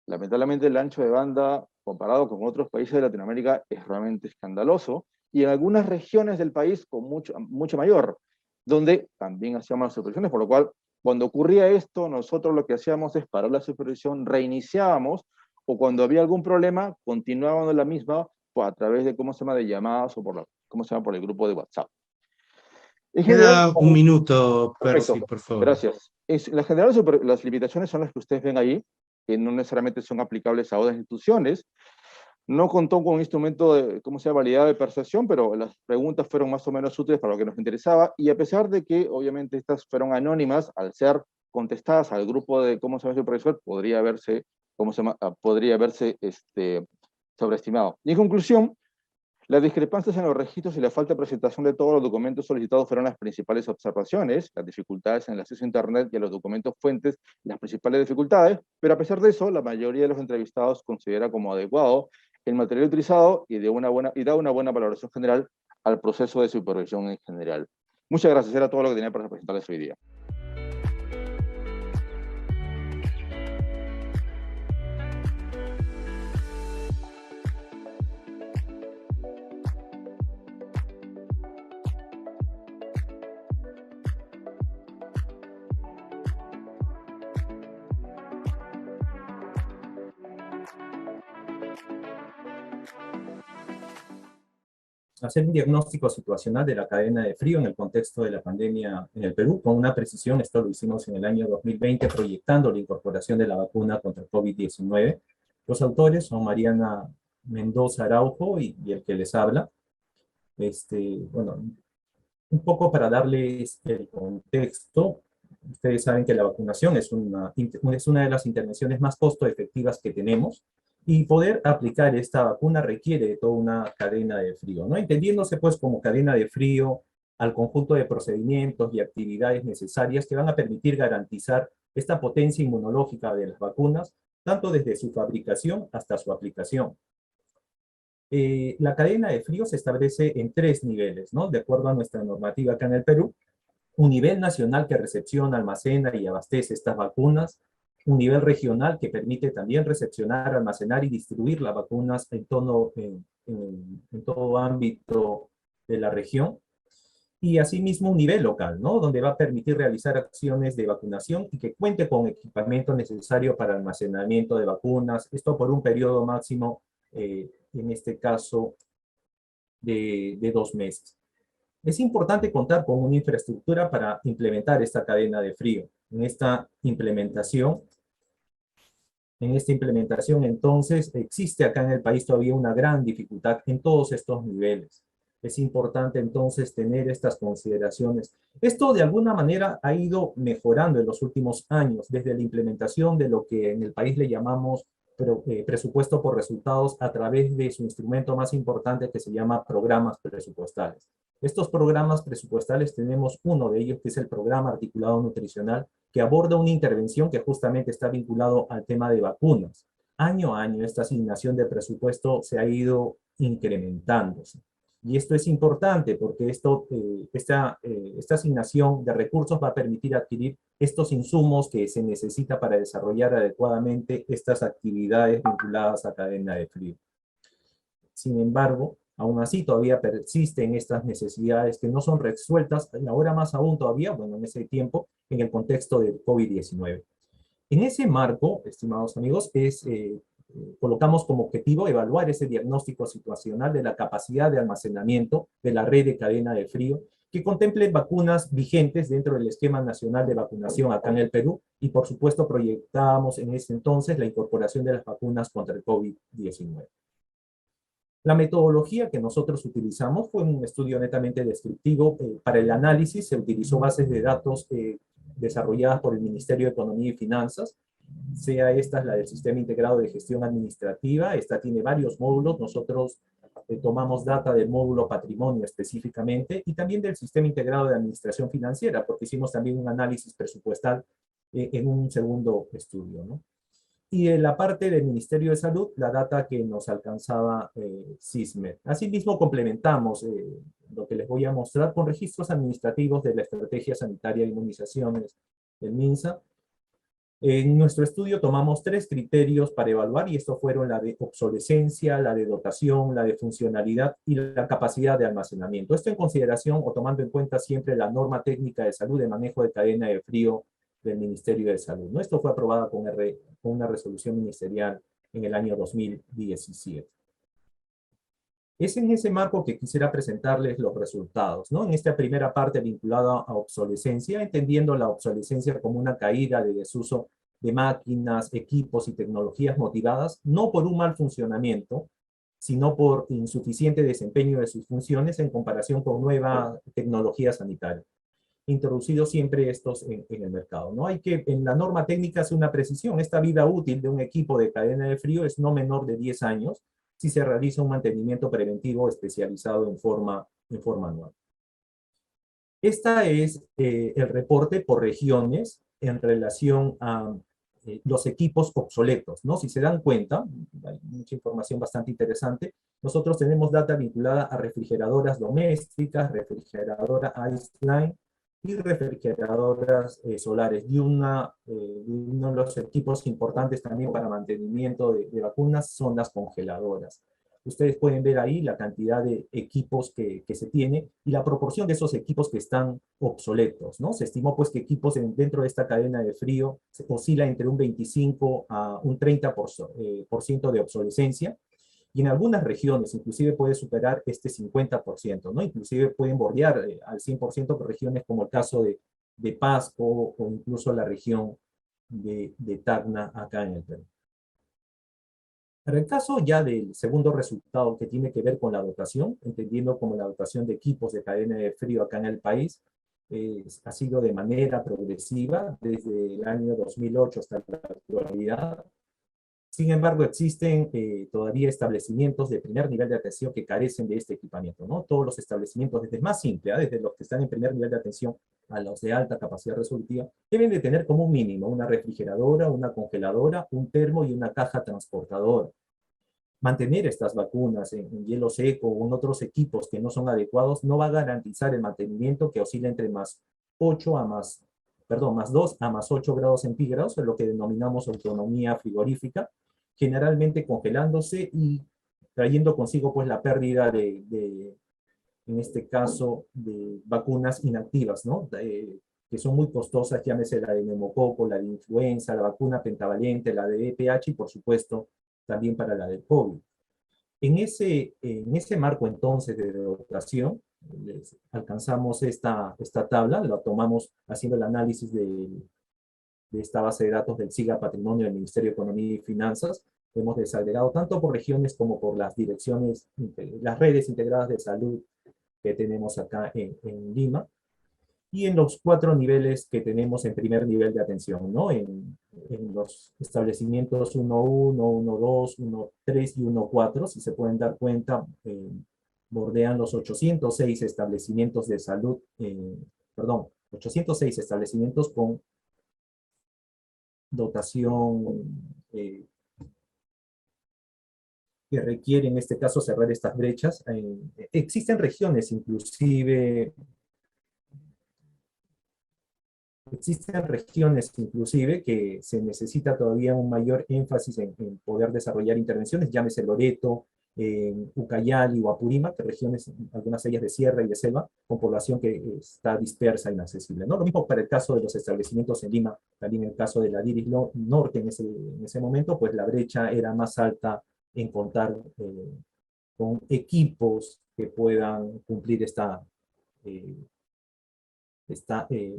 lamentablemente, el ancho de banda, comparado con otros países de Latinoamérica, es realmente escandaloso, y en algunas regiones del país con mucho mayor, donde también hacíamos las supervisiones, por lo cual, cuando ocurría esto, nosotros lo que hacíamos es parar la supervisión, reiniciábamos, o cuando había algún problema, continuábamos la misma pues, a través de, ¿cómo se llama?, de llamadas o por el grupo de WhatsApp. En general, Queda un minuto, perfecto, Percy, por favor. gracias. En general, las limitaciones son las que ustedes ven ahí, que no necesariamente son aplicables a otras instituciones. No contó con un instrumento de, ¿cómo se llama?, validad de percepción, pero las preguntas fueron más o menos útiles para lo que nos interesaba, y a pesar de que, obviamente, estas fueron anónimas, al ser contestadas al grupo de, ¿cómo se llama?, supervisor, podría verse, sobreestimado. Y en conclusión, las discrepancias en los registros y la falta de presentación de todos los documentos solicitados fueron las principales observaciones, las dificultades en el acceso a Internet y a los documentos fuentes, las principales dificultades, pero a pesar de eso, la mayoría de los entrevistados considera como adecuado el material utilizado y da una buena valoración general al proceso de supervisión en general. Muchas gracias, era todo lo que tenía para presentarles hoy día. Hacer un diagnóstico situacional de la cadena de frío en el contexto de la pandemia en el Perú, con una precisión. Esto lo hicimos en el año 2020, proyectando la incorporación de la vacuna contra el COVID-19. Los autores son Mariana Mendoza Araujo y el que les habla. Bueno, un poco para darles el contexto, ustedes saben que la vacunación es una de las intervenciones más costo efectivas que tenemos, y poder aplicar esta vacuna requiere de toda una cadena de frío, ¿no? Entendiéndose pues como cadena de frío al conjunto de procedimientos y actividades necesarias que van a permitir garantizar esta potencia inmunológica de las vacunas, tanto desde su fabricación hasta su aplicación. La cadena de frío se establece en 3 niveles, ¿no? De acuerdo a nuestra normativa acá en el Perú. Un nivel nacional que recepciona, almacena y abastece estas vacunas. Un nivel regional que permite también recepcionar, almacenar y distribuir las vacunas en todo ámbito de la región. y asimismo un nivel local, ¿no? Donde va a permitir realizar acciones de vacunación y que cuente con equipamiento necesario para almacenamiento de vacunas, esto por un periodo máximo, en este caso, de 2 meses. Es importante contar con una infraestructura para implementar esta cadena de frío. En esta implementación, entonces, existe acá en el país todavía una gran dificultad en todos estos niveles. Es importante, entonces, tener estas consideraciones. Esto, de alguna manera, ha ido mejorando en los últimos años, desde la implementación de lo que en el país le llamamos presupuesto por resultados a través de su instrumento más importante que se llama programas presupuestales. Estos programas presupuestales tenemos uno de ellos que es el programa articulado nutricional, que aborda una intervención que justamente está vinculado al tema de vacunas. Año a año esta asignación de presupuesto se ha ido incrementándose. Y esto es importante porque esta asignación de recursos va a permitir adquirir estos insumos que se necesita para desarrollar adecuadamente estas actividades vinculadas a cadena de frío. Sin embargo, aún así todavía persisten estas necesidades que no son resueltas, y ahora más aún todavía, bueno, en ese tiempo, en el contexto del COVID-19. En ese marco, estimados amigos, colocamos como objetivo evaluar ese diagnóstico situacional de la capacidad de almacenamiento de la red de cadena de frío que contemple vacunas vigentes dentro del esquema nacional de vacunación acá en el Perú y por supuesto proyectábamos en ese entonces la incorporación de las vacunas contra el COVID-19. La metodología que nosotros utilizamos fue un estudio netamente descriptivo. Para el análisis se utilizó bases de datos desarrolladas por el Ministerio de Economía y Finanzas, sea esta la del Sistema Integrado de Gestión Administrativa. Esta tiene varios módulos. Nosotros tomamos data del módulo Patrimonio específicamente y también del Sistema Integrado de Administración Financiera, porque hicimos también un análisis presupuestal en un segundo estudio, ¿no? Y en la parte del Ministerio de Salud, la data que nos alcanzaba SISMED. Asimismo, complementamos lo que les voy a mostrar con registros administrativos de la Estrategia Sanitaria de Inmunizaciones del MINSA. En nuestro estudio tomamos 3 criterios para evaluar, y estos fueron la de obsolescencia, la de dotación, la de funcionalidad y la capacidad de almacenamiento. Esto en consideración o tomando en cuenta siempre la norma técnica de salud de manejo de cadena de frío del Ministerio de Salud, ¿no? Esto fue aprobado con una resolución ministerial en el año 2017. Es en ese marco que quisiera presentarles los resultados, ¿no? En esta primera parte vinculada a obsolescencia, entendiendo la obsolescencia como una caída de desuso de máquinas, equipos y tecnologías motivadas, no por un mal funcionamiento, sino por insuficiente desempeño de sus funciones en comparación con nueva tecnología sanitaria. Introducidos siempre estos en el mercado, ¿no? Hay que, en la norma técnica, hacer una precisión. Esta vida útil de un equipo de cadena de frío es no menor de 10 años si se realiza un mantenimiento preventivo especializado en forma anual. Este es el reporte por regiones en relación a los equipos obsoletos, ¿no? Si se dan cuenta, hay mucha información bastante interesante. Nosotros tenemos data vinculada a refrigeradoras domésticas, refrigeradora Iceline, y refrigeradoras solares. Y uno de los equipos importantes también para mantenimiento de vacunas son las congeladoras. Ustedes pueden ver ahí la cantidad de equipos que se tiene y la proporción de esos equipos que están obsoletos, ¿no? Se estimó pues que equipos dentro de esta cadena de frío se oscila entre un 25 a un 30% de obsolescencia. Y en algunas regiones inclusive puede superar este 50%, ¿no? Inclusive pueden bordear al 100% por regiones como el caso de Pasco o incluso la región de Tacna acá en el Perú. Para el caso ya del segundo resultado que tiene que ver con la dotación, entendiendo como la dotación de equipos de cadena de frío acá en el país, ha sido de manera progresiva desde el año 2008 hasta la actualidad. Sin embargo, existen todavía establecimientos de primer nivel de atención que carecen de este equipamiento, ¿no? Todos los establecimientos, desde el más simple, desde los que están en primer nivel de atención a los de alta capacidad resolutiva, deben de tener como mínimo una refrigeradora, una congeladora, un termo y una caja transportadora. Mantener estas vacunas en hielo seco o en otros equipos que no son adecuados no va a garantizar el mantenimiento, que oscila entre más 2 a más 8 grados centígrados, es lo que denominamos autonomía frigorífica, generalmente congelándose y trayendo consigo pues la pérdida de en este caso, de vacunas inactivas, ¿no? Que son muy costosas, llámese la de neumococo, la de influenza, la vacuna pentavalente, la de VPH y, por supuesto, también para la del COVID. En ese marco, entonces, de dotación, alcanzamos esta tabla, la tomamos haciendo el análisis de esta base de datos del SIGA Patrimonio del Ministerio de Economía y Finanzas. Hemos desagregado tanto por regiones como por las direcciones, las redes integradas de salud que tenemos acá en Lima, y en los 4 niveles que tenemos en primer nivel de atención, ¿no? En los establecimientos 1.1, 1.2, 1.3 y 1.4, si se pueden dar cuenta, bordean los 806 establecimientos de salud, 806 establecimientos con dotación que requiere en este caso cerrar estas brechas. Existen regiones inclusive que se necesita todavía un mayor énfasis en poder desarrollar intervenciones, llámese Loreto, Ucayali o Apurímac, regiones, algunas de ellas de sierra y de selva, con población que está dispersa e inaccesible, ¿no? Lo mismo para el caso de los establecimientos en Lima, también en el caso de la Diris Norte en ese momento, pues la brecha era más alta en contar con equipos que puedan cumplir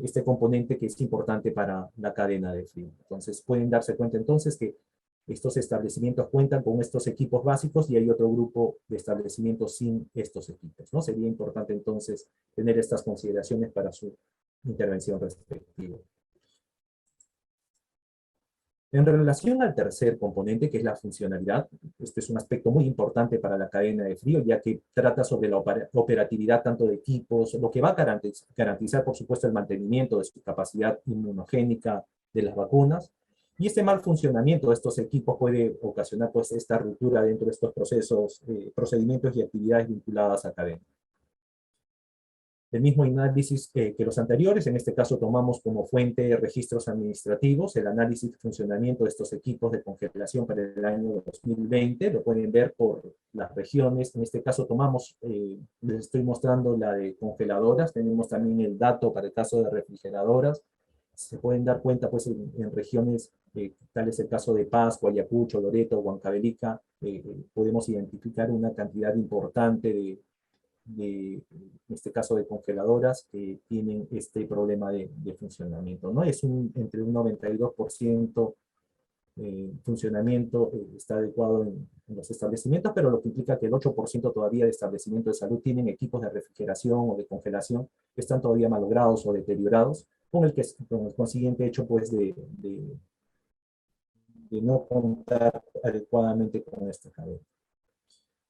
este componente que es importante para la cadena de frío. Entonces pueden darse cuenta entonces que estos establecimientos cuentan con estos equipos básicos y hay otro grupo de establecimientos sin estos equipos, ¿no? Sería importante entonces tener estas consideraciones para su intervención respectiva. En relación al tercer componente, que es la funcionalidad, este es un aspecto muy importante para la cadena de frío, ya que trata sobre la operatividad tanto de equipos, lo que va a garantizar, por supuesto, el mantenimiento de su capacidad inmunogénica de las vacunas. Y este mal funcionamiento de estos equipos puede ocasionar pues, esta ruptura dentro de estos procesos, procedimientos y actividades vinculadas a cadena. El mismo análisis que los anteriores, en este caso tomamos como fuente registros administrativos, el análisis de funcionamiento de estos equipos de congelación para el año 2020, lo pueden ver por las regiones, en este caso tomamos, les estoy mostrando la de congeladoras, tenemos también el dato para el caso de refrigeradoras, se pueden dar cuenta pues en regiones, tal es el caso de Paz, Ayacucho, Loreto, Huancavelica, podemos identificar una cantidad importante en este caso de congeladoras, que tienen este problema de funcionamiento, ¿no? Es entre un 92% funcionamiento está adecuado en los establecimientos, pero lo que implica que el 8% todavía de establecimientos de salud tienen equipos de refrigeración o de congelación que están todavía malogrados o deteriorados, con el consiguiente hecho pues de no contar adecuadamente con esta cadena.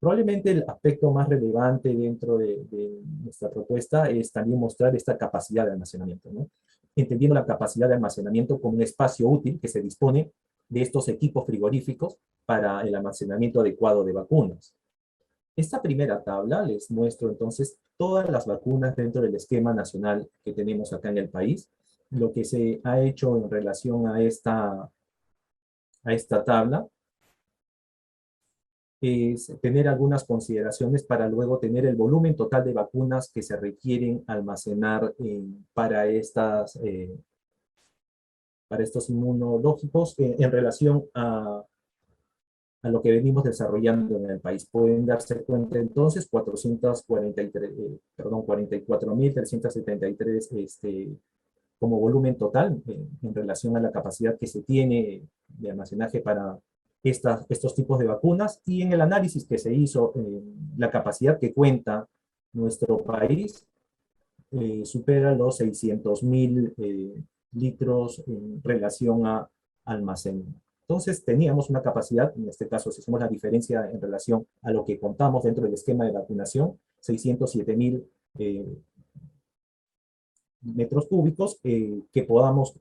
Probablemente el aspecto más relevante dentro de nuestra propuesta es también mostrar esta capacidad de almacenamiento, ¿no? Entendiendo la capacidad de almacenamiento como un espacio útil que se dispone de estos equipos frigoríficos para el almacenamiento adecuado de vacunas. Esta primera tabla les muestro entonces todas las vacunas dentro del esquema nacional que tenemos acá en el país. Lo que se ha hecho en relación a esta tabla es tener algunas consideraciones para luego tener el volumen total de vacunas que se requieren almacenar para estos inmunológicos en relación a lo que venimos desarrollando en el país. Pueden darse cuenta entonces 44.373 como volumen total en relación a la capacidad que se tiene de almacenaje para estos tipos de vacunas, y en el análisis que se hizo, la capacidad que cuenta nuestro país supera los 600.000 litros en relación a almacén. Entonces teníamos una capacidad, en este caso si hacemos la diferencia en relación a lo que contamos dentro del esquema de vacunación, 607.000 metros cúbicos que podamos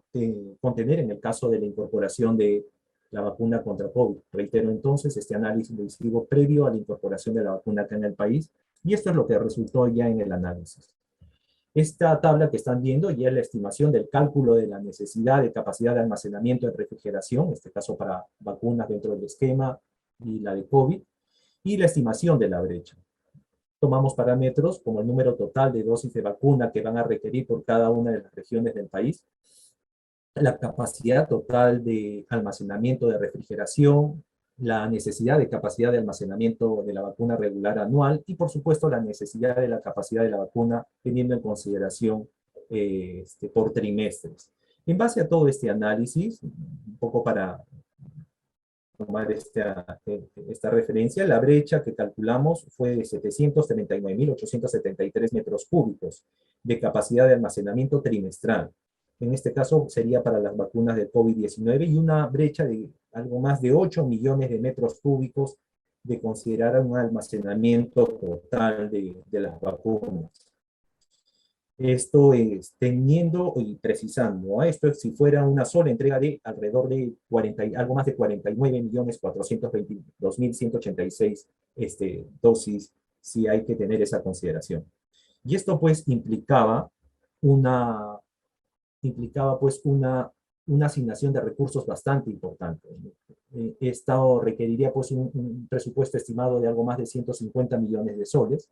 contener en el caso de la incorporación de la vacuna contra COVID. Reitero entonces, este análisis lo hicimos previo a la incorporación de la vacuna acá en el país, y esto es lo que resultó ya en el análisis. Esta tabla que están viendo ya es la estimación del cálculo de la necesidad de capacidad de almacenamiento en refrigeración, en este caso para vacunas dentro del esquema y la de COVID, y la estimación de la brecha. tomamos parámetros como el número total de dosis de vacuna que van a requerir por cada una de las regiones del país, la capacidad total de almacenamiento de refrigeración, la necesidad de capacidad de almacenamiento de la vacuna regular anual y, por supuesto, la necesidad de la capacidad de la vacuna teniendo en consideración por trimestres. En base a todo este análisis, un poco para tomar esta referencia, la brecha que calculamos fue de 739.873 metros cúbicos de capacidad de almacenamiento trimestral. En este caso sería para las vacunas de COVID-19 y una brecha de algo más de 8 millones de metros cúbicos de considerar un almacenamiento total de las vacunas. Esto es teniendo y precisando, esto es si fuera una sola entrega de alrededor de algo más de 49.422.186 dosis, si hay que tener esa consideración. Y esto pues implicaba pues una asignación de recursos bastante importante. Esto requeriría pues un presupuesto estimado de algo más de 150 millones de soles,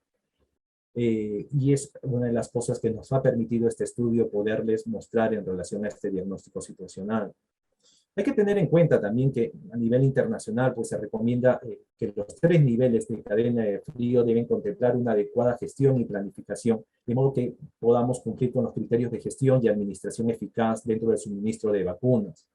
y es una de las cosas que nos ha permitido este estudio poderles mostrar en relación a este diagnóstico situacional. Hay que tener en cuenta también que a nivel internacional pues, se recomienda que los 3 niveles de cadena de frío deben contemplar una adecuada gestión y planificación, de modo que podamos cumplir con los criterios de gestión y administración eficaz dentro del suministro de vacunas.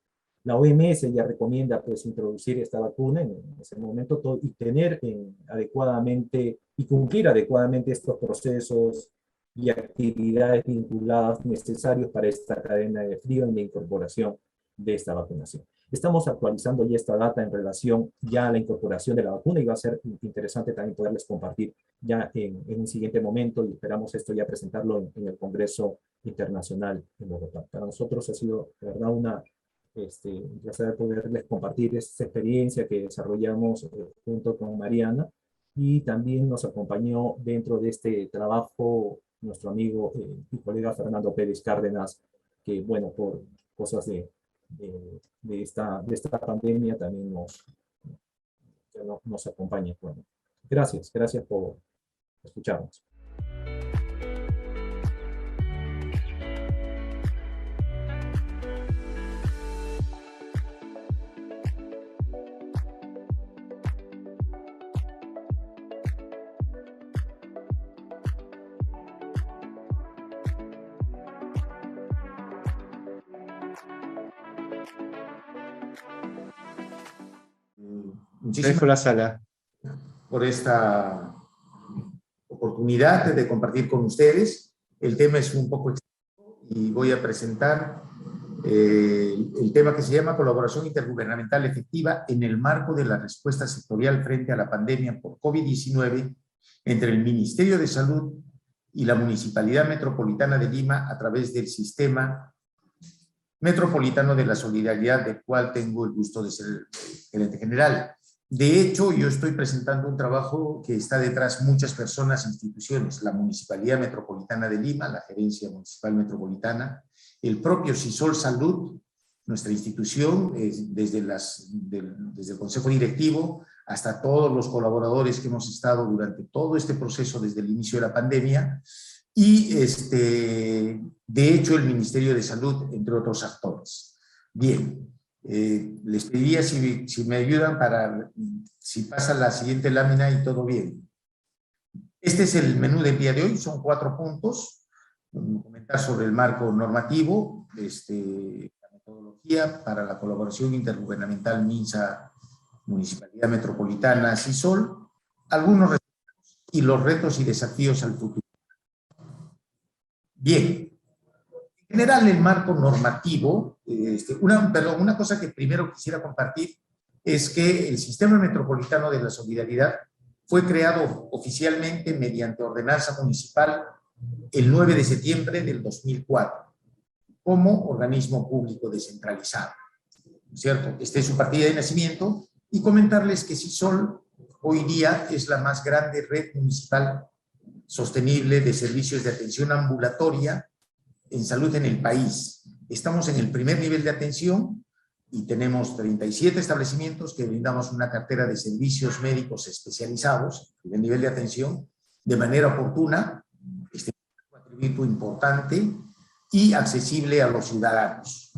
La OMS ya recomienda pues, introducir esta vacuna en ese momento y tener adecuadamente y cumplir adecuadamente estos procesos y actividades vinculadas necesarios para esta cadena de frío en la incorporación de esta vacunación. Estamos actualizando ya esta data en relación ya a la incorporación de la vacuna y va a ser interesante también poderles compartir ya en un siguiente momento y esperamos esto ya presentarlo en el Congreso Internacional en Bogotá. Para nosotros ha sido, de verdad, un placer poderles compartir esta experiencia que desarrollamos junto con Mariana y también nos acompañó dentro de este trabajo nuestro amigo y colega Fernando Pérez Cárdenas, que bueno, por cosas de esta pandemia también nos acompaña. Bueno, gracias por escucharnos. Muchísimas gracias, Sala, por esta oportunidad de compartir con ustedes. El tema es un poco extenso y voy a presentar el tema que se llama Colaboración Intergubernamental Efectiva en el marco de la respuesta sectorial frente a la pandemia por COVID-19 entre el Ministerio de Salud y la Municipalidad Metropolitana de Lima a través del Sistema Metropolitano de la Solidaridad, del cual tengo el gusto de ser el gerente general. De hecho, yo estoy presentando un trabajo que está detrás muchas personas e instituciones, la Municipalidad Metropolitana de Lima, la Gerencia Municipal Metropolitana, el propio CISOL Salud, nuestra institución, desde el Consejo Directivo hasta todos los colaboradores que hemos estado durante todo este proceso desde el inicio de la pandemia, y de hecho el Ministerio de Salud, entre otros actores. Bien. Les pediría si me ayudan si pasa la siguiente lámina y todo bien. Este es el menú del día de hoy, son 4 puntos. Comentar sobre el marco normativo, la metodología para la colaboración intergubernamental MINSA, Municipalidad Metropolitana, CISOL, algunos resultados y los retos y desafíos al futuro. Bien. En general, el marco normativo, una cosa que primero quisiera compartir es que el Sistema Metropolitano de la Solidaridad fue creado oficialmente mediante ordenanza municipal el 9 de septiembre del 2004 como organismo público descentralizado, ¿cierto? Esta es su partida de nacimiento y comentarles que CISOL hoy día es la más grande red municipal sostenible de servicios de atención ambulatoria en salud en el país. Estamos en el primer nivel de atención y tenemos 37 establecimientos que brindamos una cartera de servicios médicos especializados en el nivel de atención de manera oportuna, un atributo importante y accesible a los ciudadanos,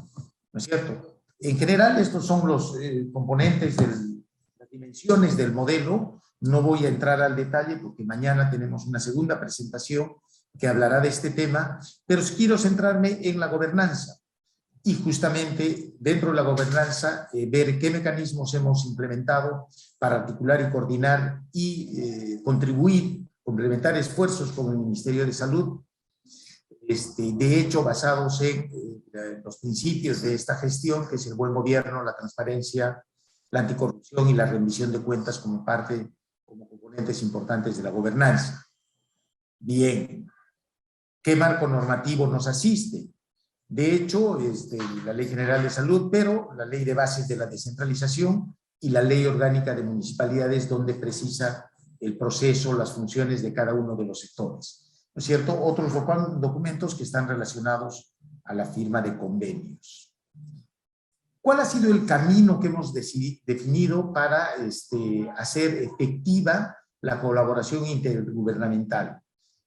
¿no es cierto? En general, estos son los componentes, las dimensiones del modelo. No voy a entrar al detalle porque mañana tenemos una segunda presentación que hablará de este tema, pero quiero centrarme en la gobernanza y justamente dentro de la gobernanza ver qué mecanismos hemos implementado para articular y coordinar y contribuir, complementar esfuerzos con el Ministerio de Salud, de hecho basados en los principios de esta gestión, que es el buen gobierno, la transparencia, la anticorrupción y la rendición de cuentas como componentes importantes de la gobernanza. Bien, ¿qué marco normativo nos asiste? De hecho, la Ley General de Salud, pero la Ley de Bases de la Descentralización y la Ley Orgánica de Municipalidades, donde precisa el proceso, las funciones de cada uno de los sectores. ¿No es cierto? Otros documentos que están relacionados a la firma de convenios. ¿Cuál ha sido el camino que hemos definido para hacer efectiva la colaboración intergubernamental?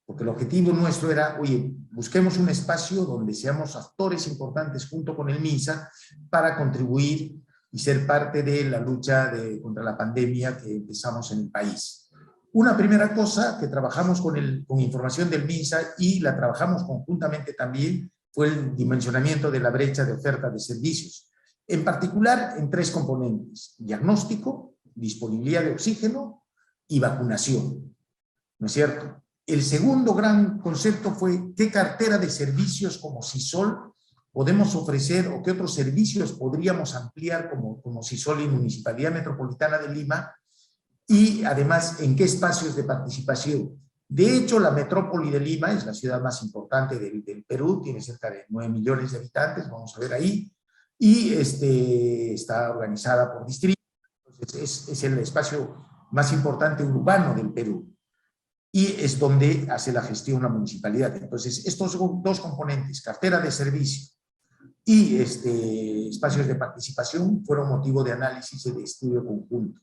Porque el objetivo nuestro era, oye, busquemos un espacio donde seamos actores importantes junto con el MINSA para contribuir y ser parte de la lucha contra la pandemia que empezamos en el país. Una primera cosa que trabajamos con información del MINSA y la trabajamos conjuntamente también fue el dimensionamiento de la brecha de oferta de servicios. En particular en 3 componentes: diagnóstico, disponibilidad de oxígeno y vacunación. ¿No es cierto? El segundo gran concepto fue qué cartera de servicios como CISOL podemos ofrecer o qué otros servicios podríamos ampliar como CISOL y Municipalidad Metropolitana de Lima, y además en qué espacios de participación. De hecho, la metrópoli de Lima es la ciudad más importante del Perú, tiene cerca de 9 millones de habitantes, vamos a ver ahí, y está organizada por distritos, entonces es el espacio más importante urbano del Perú, y es donde hace la gestión la municipalidad. Entonces, estos 2 componentes, cartera de servicio y espacios de participación, fueron motivo de análisis y de estudio conjunto.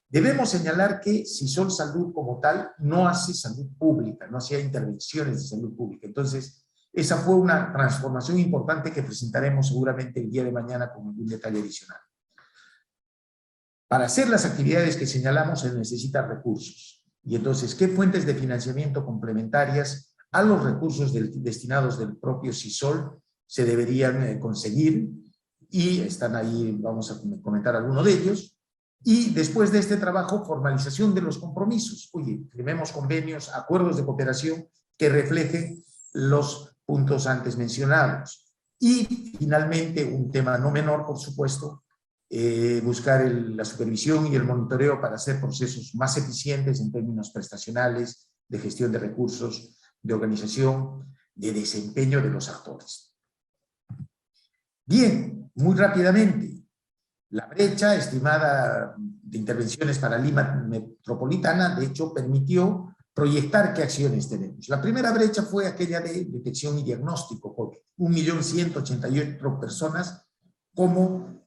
Debemos señalar que CISOL Salud como tal no hace salud pública, no hacía intervenciones de salud pública. Entonces, esa fue una transformación importante que presentaremos seguramente el día de mañana con algún detalle adicional. Para hacer las actividades que señalamos se necesitan recursos. Y entonces, ¿qué fuentes de financiamiento complementarias a los recursos destinados del propio CISOL se deberían conseguir? Y están ahí, vamos a comentar algunos de ellos. Y después de este trabajo, formalización de los compromisos. Oye, firmemos convenios, acuerdos de cooperación que reflejen los puntos antes mencionados. Y finalmente, un tema no menor, por supuesto, buscar la supervisión y el monitoreo para hacer procesos más eficientes en términos prestacionales, de gestión de recursos, de organización, de desempeño de los actores. Bien, muy rápidamente. La brecha estimada de intervenciones para Lima metropolitana, de hecho, permitió proyectar qué acciones tenemos. La primera brecha fue aquella de detección y diagnóstico, COVID. 1.188.000 personas como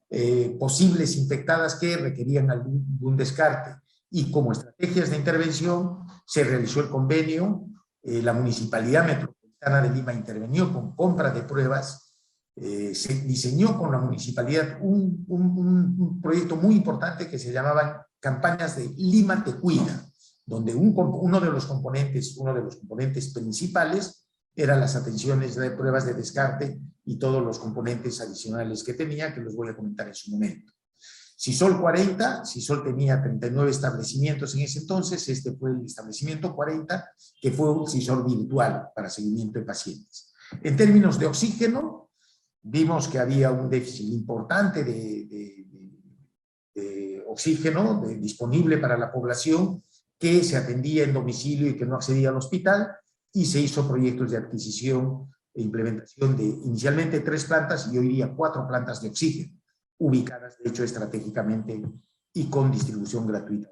posibles infectadas que requerían algún descarte. Y como estrategias de intervención se realizó el convenio, la Municipalidad Metropolitana de Lima intervenió con compra de pruebas. Se diseñó con la municipalidad un proyecto muy importante que se llamaban campañas de Lima Te Cuida, donde uno de los componentes principales eran las atenciones de pruebas de descarte y todos los componentes adicionales que tenía, que los voy a comentar en su momento. CISOL 40, CISOL tenía 39 establecimientos en ese entonces, este fue el establecimiento 40, que fue un CISOL virtual para seguimiento de pacientes. En términos de oxígeno, vimos que había un déficit importante de oxígeno disponible para la población que se atendía en domicilio y que no accedía al hospital, y se hizo proyectos de adquisición e implementación de inicialmente 3 plantas y hoy día 4 plantas de oxígeno, ubicadas de hecho estratégicamente y con distribución gratuita.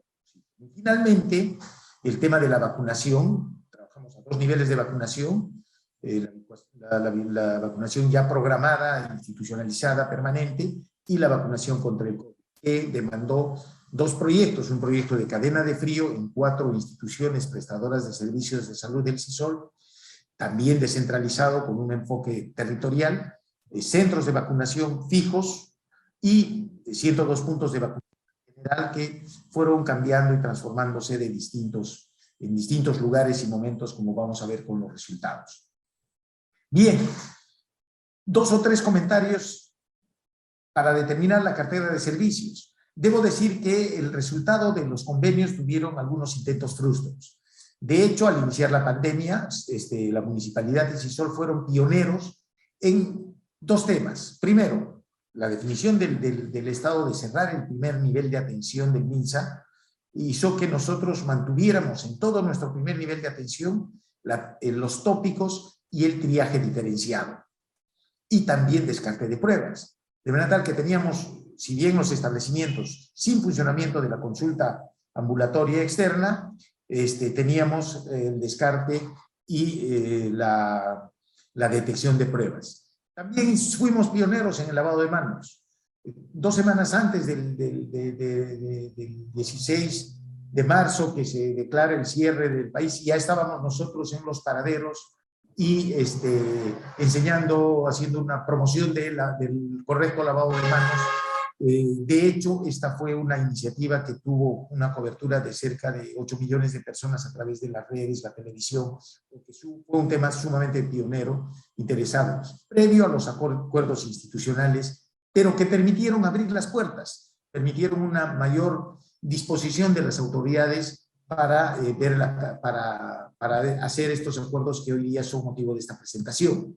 Y finalmente, el tema de la vacunación, trabajamos a 2 niveles de vacunación, la vacunación ya programada, institucionalizada, permanente, y la vacunación contra el COVID, que demandó 2 proyectos, un proyecto de cadena de frío en 4 instituciones prestadoras de servicios de salud del CISOL, también descentralizado con un enfoque territorial, centros de vacunación fijos y 102 puntos de vacunación general que fueron cambiando y transformándose en distintos lugares y momentos, como vamos a ver con los resultados. Bien, 2 o 3 comentarios para determinar la cartera de servicios. Debo decir que el resultado de los convenios tuvieron algunos intentos frustrados. De hecho, al iniciar la pandemia, la Municipalidad de CISOL fueron pioneros en 2 temas. Primero, la definición del estado de cerrar el primer nivel de atención del MINSA hizo que nosotros mantuviéramos en todo nuestro primer nivel de atención los tópicos y el triaje diferenciado. Y también descarte de pruebas. De manera tal que teníamos, si bien los establecimientos sin funcionamiento de la consulta ambulatoria externa, teníamos el descarte y la detección de pruebas. También fuimos pioneros en el lavado de manos. 2 semanas antes del 16 de marzo, que se declara el cierre del país, ya estábamos nosotros en los paraderos y enseñando, haciendo una promoción del correcto lavado de manos. De hecho, esta fue una iniciativa que tuvo una cobertura de cerca de 8 millones de personas a través de las redes, la televisión, porque fue un tema sumamente pionero, interesado, previo a los acuerdos institucionales, pero que permitieron abrir las puertas, permitieron una mayor disposición de las autoridades para hacer estos acuerdos que hoy día son motivo de esta presentación.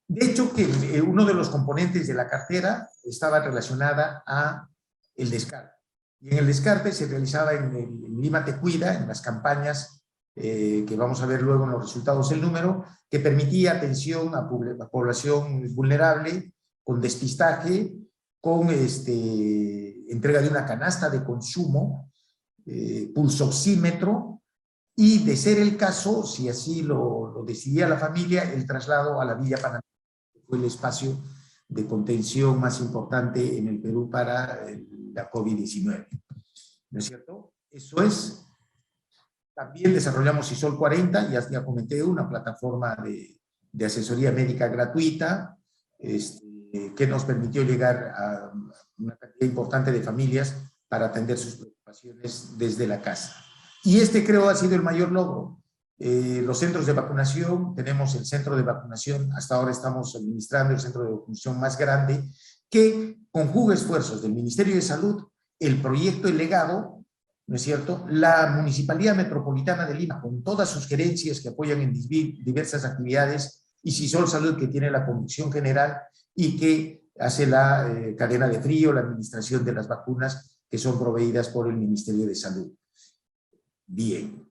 De hecho, que uno de los componentes de la cartera estaba relacionada a el descarte. Y en el descarte se realizaba en Lima Te Cuida, en las campañas que vamos a ver luego en los resultados el número, que permitía atención a población vulnerable, con despistaje, con entrega de una canasta de consumo, pulsoxímetro, y de ser el caso, si así lo decidía la familia, el traslado a la Villa Panamericana, que fue el espacio de contención más importante en el Perú para la COVID-19. ¿No es cierto? Eso es. También desarrollamos CISOL 40, ya comenté, una plataforma de asesoría médica gratuita, que nos permitió llegar a una cantidad importante de familias para atender sus preocupaciones desde la casa. Y creo ha sido el mayor logro. Los centros de vacunación, tenemos el centro de vacunación, hasta ahora estamos administrando el centro de vacunación más grande, que conjuga esfuerzos del Ministerio de Salud, el proyecto El Legado, ¿no es cierto?, la Municipalidad Metropolitana de Lima, con todas sus gerencias que apoyan en diversas actividades, y CISOL Salud, que tiene la conducción general y que hace la cadena de frío, la administración de las vacunas que son proveídas por el Ministerio de Salud. Bien,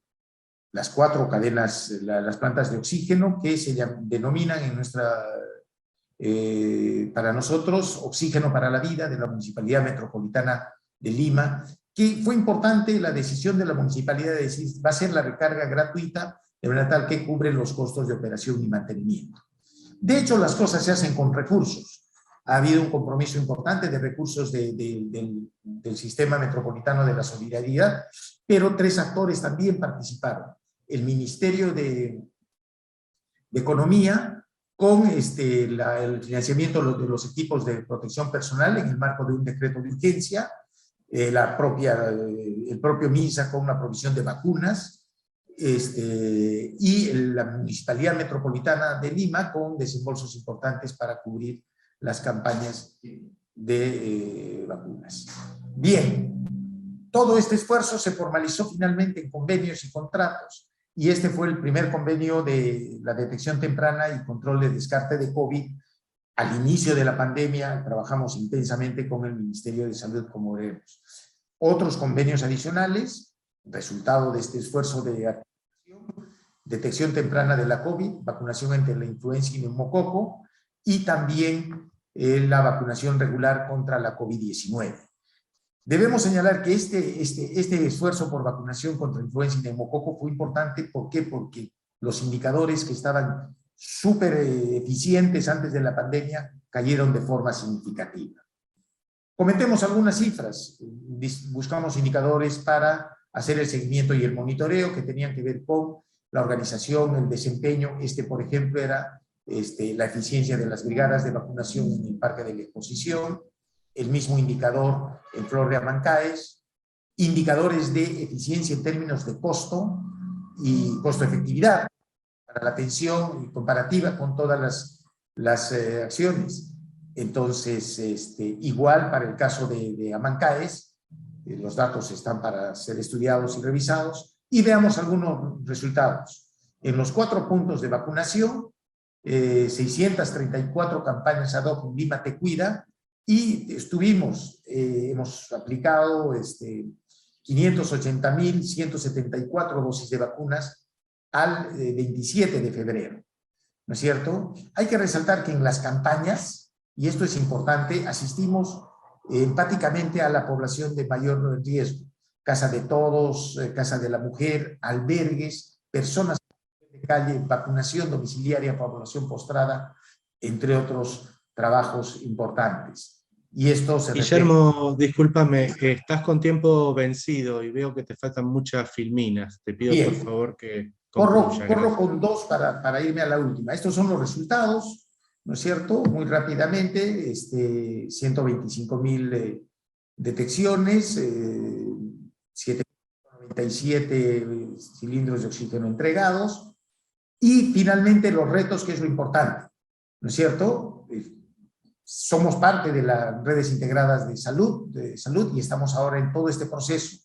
las 4 cadenas, las plantas de oxígeno que se denominan en para nosotros, Oxígeno para la Vida, de la Municipalidad Metropolitana de Lima, que fue importante la decisión de la municipalidad de decir, va a ser la recarga gratuita, de manera tal que cubre los costos de operación y mantenimiento. De hecho, las cosas se hacen con recursos. Ha habido un compromiso importante de recursos del Sistema Metropolitano de la Solidaridad, pero 3 actores también participaron. El Ministerio de Economía, con el financiamiento de los equipos de protección personal en el marco de un decreto de urgencia, el propio MINSA con una provisión de vacunas, y la Municipalidad Metropolitana de Lima con desembolsos importantes para cubrir las campañas de vacunas. Bien, todo este esfuerzo se formalizó finalmente en convenios y contratos, y fue el primer convenio de la detección temprana y control de descarte de COVID. Al inicio de la pandemia trabajamos intensamente con el Ministerio de Salud, como veremos. Otros convenios adicionales, resultado de este esfuerzo de detección temprana de la COVID, vacunación entre la influenza y neumococo, y también la vacunación regular contra la COVID-19. Debemos señalar que este esfuerzo por vacunación contra influenza y neumococo fue importante. ¿Por qué? Porque los indicadores que estaban súper eficientes antes de la pandemia cayeron de forma significativa. Comentemos algunas cifras. Buscamos indicadores para hacer el seguimiento y el monitoreo que tenían que ver con la organización, el desempeño. Por ejemplo, era la eficiencia de las brigadas de vacunación en el Parque de la Exposición, el mismo indicador en Flor de Amancaes, indicadores de eficiencia en términos de costo y costo-efectividad para la atención y comparativa con todas las acciones. Entonces, igual para el caso de Amancaes, los datos están para ser estudiados y revisados, y veamos algunos resultados. En los 4 puntos de vacunación, 634 campañas ad hoc en Lima Te Cuida, y hemos aplicado 580.174 dosis de vacunas al 27 de febrero, ¿no es cierto? Hay que resaltar que en las campañas, y esto es importante, asistimos empáticamente a la población de mayor riesgo. Casa de Todos, Casa de la Mujer, albergues, personas de calle, vacunación domiciliaria, población postrada, entre otros trabajos importantes. Y esto se Guillermo, discúlpame, estás con tiempo vencido y veo que te faltan muchas filminas. Te pido por favor que concluya. Corro con 2 para irme a la última. Estos son los resultados, ¿no es cierto? Muy rápidamente, 125.000 detecciones, 797 cilindros de oxígeno entregados, y finalmente los retos, que es lo importante, ¿no es cierto? Somos parte de las redes integradas de salud y estamos ahora en todo este proceso.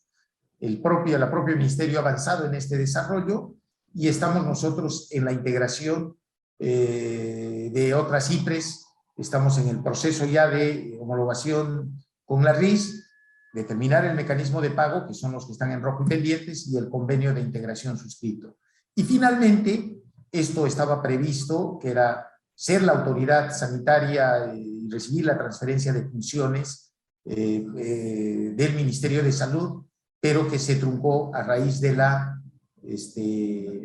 El propio Ministerio ha avanzado en este desarrollo y estamos nosotros en la integración de otras IPRES. Estamos en el proceso ya de homologación con la RIS, determinar el mecanismo de pago, que son los que están en rojo y pendientes, y el convenio de integración suscrito. Y finalmente, esto estaba previsto, que era ser la autoridad sanitaria y recibir la transferencia de funciones del Ministerio de Salud, pero que se truncó a raíz de la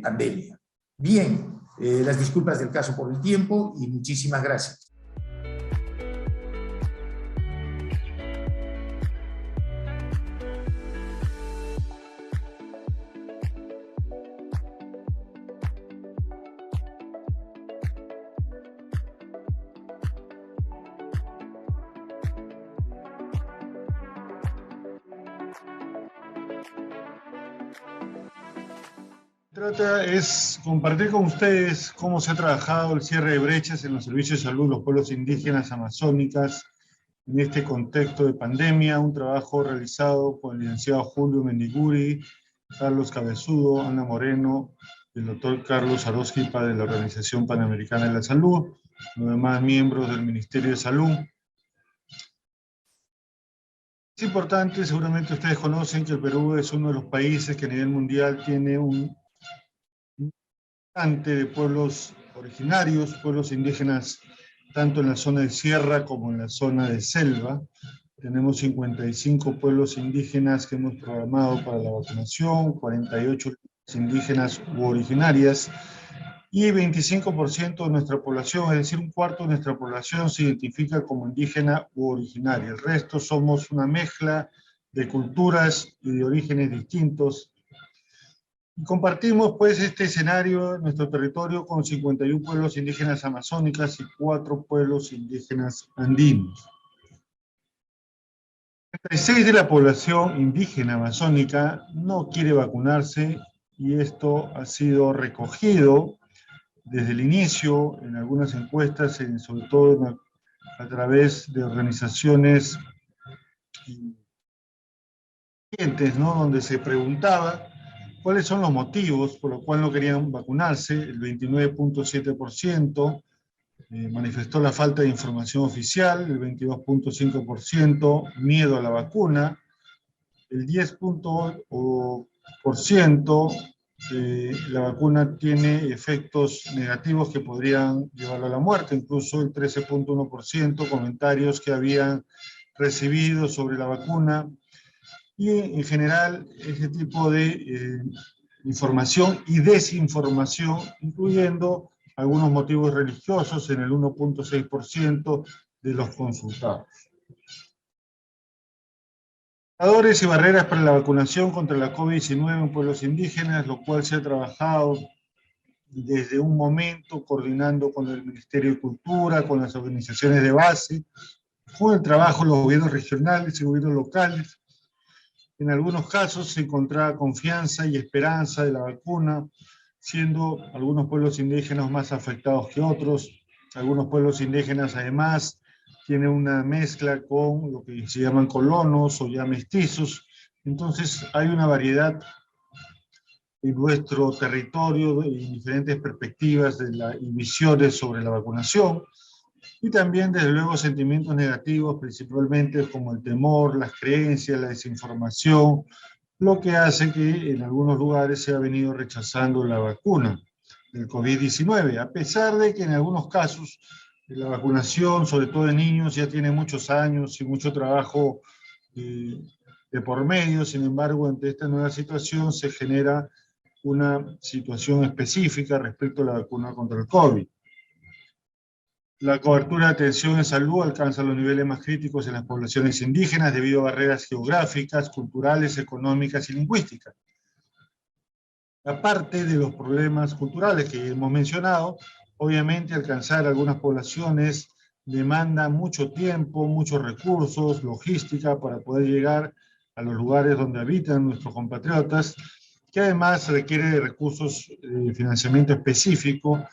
pandemia. Bien, las disculpas del caso por el tiempo y muchísimas gracias. Trata es compartir con ustedes cómo se ha trabajado el cierre de brechas en los servicios de salud de los pueblos indígenas amazónicas en este contexto de pandemia, un trabajo realizado por el licenciado Julio Mendiguri, Carlos Cabezudo, Ana Moreno, el doctor Carlos Arósquipa de la Organización Panamericana de la Salud, los demás miembros del Ministerio de Salud. Es importante, seguramente ustedes conocen que el Perú es uno de los países que a nivel mundial tiene un de pueblos originarios, pueblos indígenas, tanto en la zona de sierra como en la zona de selva. Tenemos 55 pueblos indígenas que hemos programado para la vacunación, 48 indígenas u originarias, y 25% de nuestra población, es decir, un cuarto de nuestra población se identifica como indígena u originaria. El resto somos una mezcla de culturas y de orígenes distintos. Compartimos pues este escenario en nuestro territorio con 51 pueblos indígenas amazónicas y 4 pueblos indígenas andinos. 36% de la población indígena amazónica no quiere vacunarse, y esto ha sido recogido desde el inicio en algunas encuestas, sobre todo a través de organizaciones ¿no?, donde se preguntaba ¿cuáles son los motivos por los cuales no querían vacunarse? El 29.7% manifestó la falta de información oficial, el 22.5% miedo a la vacuna, el 10% la vacuna tiene efectos negativos que podrían llevarlo a la muerte, incluso el 13.1% comentarios que habían recibido sobre la vacuna. Y en general, este tipo de información y desinformación, incluyendo algunos motivos religiosos en el 1.6% de los consultados. Indicadores y barreras para la vacunación contra la COVID-19 en pueblos indígenas, lo cual se ha trabajado desde un momento coordinando con el Ministerio de Cultura, con las organizaciones de base, con el trabajo de los gobiernos regionales y gobiernos locales. En algunos casos se encontraba confianza y esperanza de la vacuna, siendo algunos pueblos indígenas más afectados que otros. Algunos pueblos indígenas además tienen una mezcla con lo que se llaman colonos o ya mestizos. Entonces hay una variedad en nuestro territorio y diferentes perspectivas y visiones sobre la vacunación. Y también, desde luego, sentimientos negativos, principalmente como el temor, las creencias, la desinformación, lo que hace que en algunos lugares se ha venido rechazando la vacuna del COVID-19, a pesar de que en algunos casos la vacunación, sobre todo de niños, ya tiene muchos años y mucho trabajo de por medio. Sin embargo, ante esta nueva situación se genera una situación específica respecto a la vacuna contra el COVID. La cobertura de atención en salud alcanza los niveles más críticos en las poblaciones indígenas debido a barreras geográficas, culturales, económicas y lingüísticas. Aparte de los problemas culturales que hemos mencionado, obviamente alcanzar algunas poblaciones demanda mucho tiempo, muchos recursos, logística para poder llegar a los lugares donde habitan nuestros compatriotas, que además requiere de recursos de financiamiento específico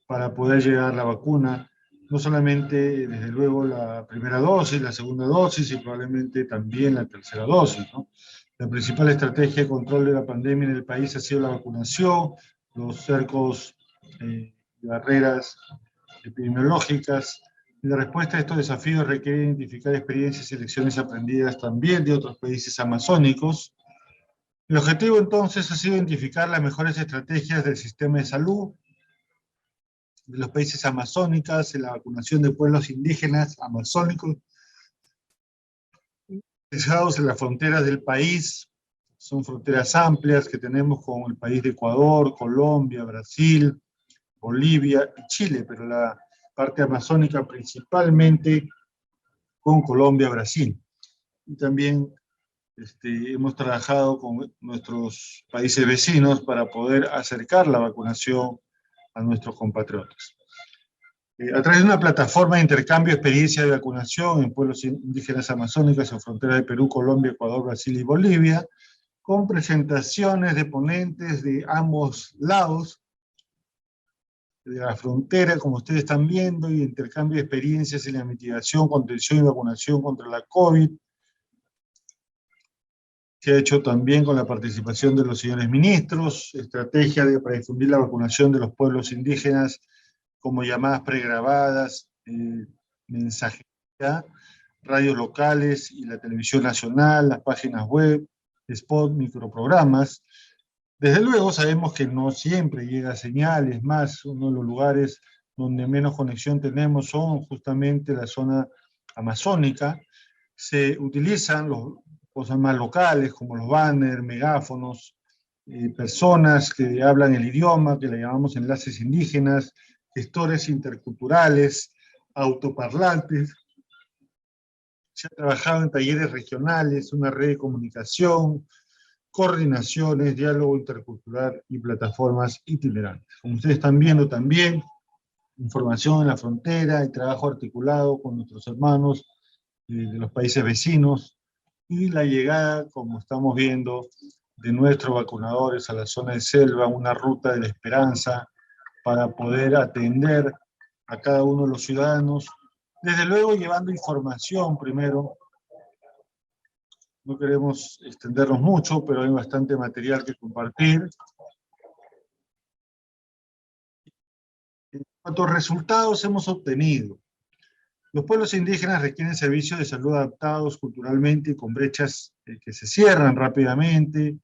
para poder llegar a la vacuna, no solamente, desde luego, la primera dosis, la segunda dosis y probablemente también la tercera dosis, ¿no? La principal estrategia de control de la pandemia en el país ha sido la vacunación, los cercos de barreras epidemiológicas. Y la respuesta a estos desafíos requiere identificar experiencias y lecciones aprendidas también de otros países amazónicos. El objetivo entonces ha sido identificar las mejores estrategias del sistema de salud de los países amazónicos, en la vacunación de pueblos indígenas amazónicos, realizados en las fronteras del país. Son fronteras amplias que tenemos con el país de Ecuador, Colombia, Brasil, Bolivia y Chile, pero la parte amazónica principalmente con Colombia, Brasil. Y también hemos trabajado con nuestros países vecinos para poder acercar la vacunación a nuestros compatriotas. A través de una plataforma de intercambio de experiencia de vacunación en pueblos indígenas amazónicos en fronteras de Perú, Colombia, Ecuador, Brasil y Bolivia, con presentaciones de ponentes de ambos lados de la frontera, como ustedes están viendo, y intercambio de experiencias en la mitigación, contención y vacunación contra la COVID. Se ha hecho también con la participación de los señores ministros, estrategia para difundir la vacunación de los pueblos indígenas, como llamadas pregrabadas, mensajería, radios locales y la televisión nacional, las páginas web, spot, microprogramas. Desde luego sabemos que no siempre llega señal, es más, uno de los lugares donde menos conexión tenemos son justamente la zona amazónica. Se utilizan cosas más locales como los banners, megáfonos, personas que hablan el idioma, que le llamamos enlaces indígenas, gestores interculturales, autoparlantes. Se ha trabajado en talleres regionales, una red de comunicación, coordinaciones, diálogo intercultural y plataformas itinerantes. Como ustedes están viendo también, información en la frontera y trabajo articulado con nuestros hermanos de los países vecinos y la llegada, como estamos viendo, de nuestros vacunadores a la zona de selva, una ruta de la esperanza para poder atender a cada uno de los ciudadanos, desde luego llevando información primero. No queremos extendernos mucho, pero hay bastante material que compartir. ¿Cuántos resultados hemos obtenido? Los pueblos indígenas requieren servicios de salud adaptados culturalmente y con brechas que se cierran rápidamente.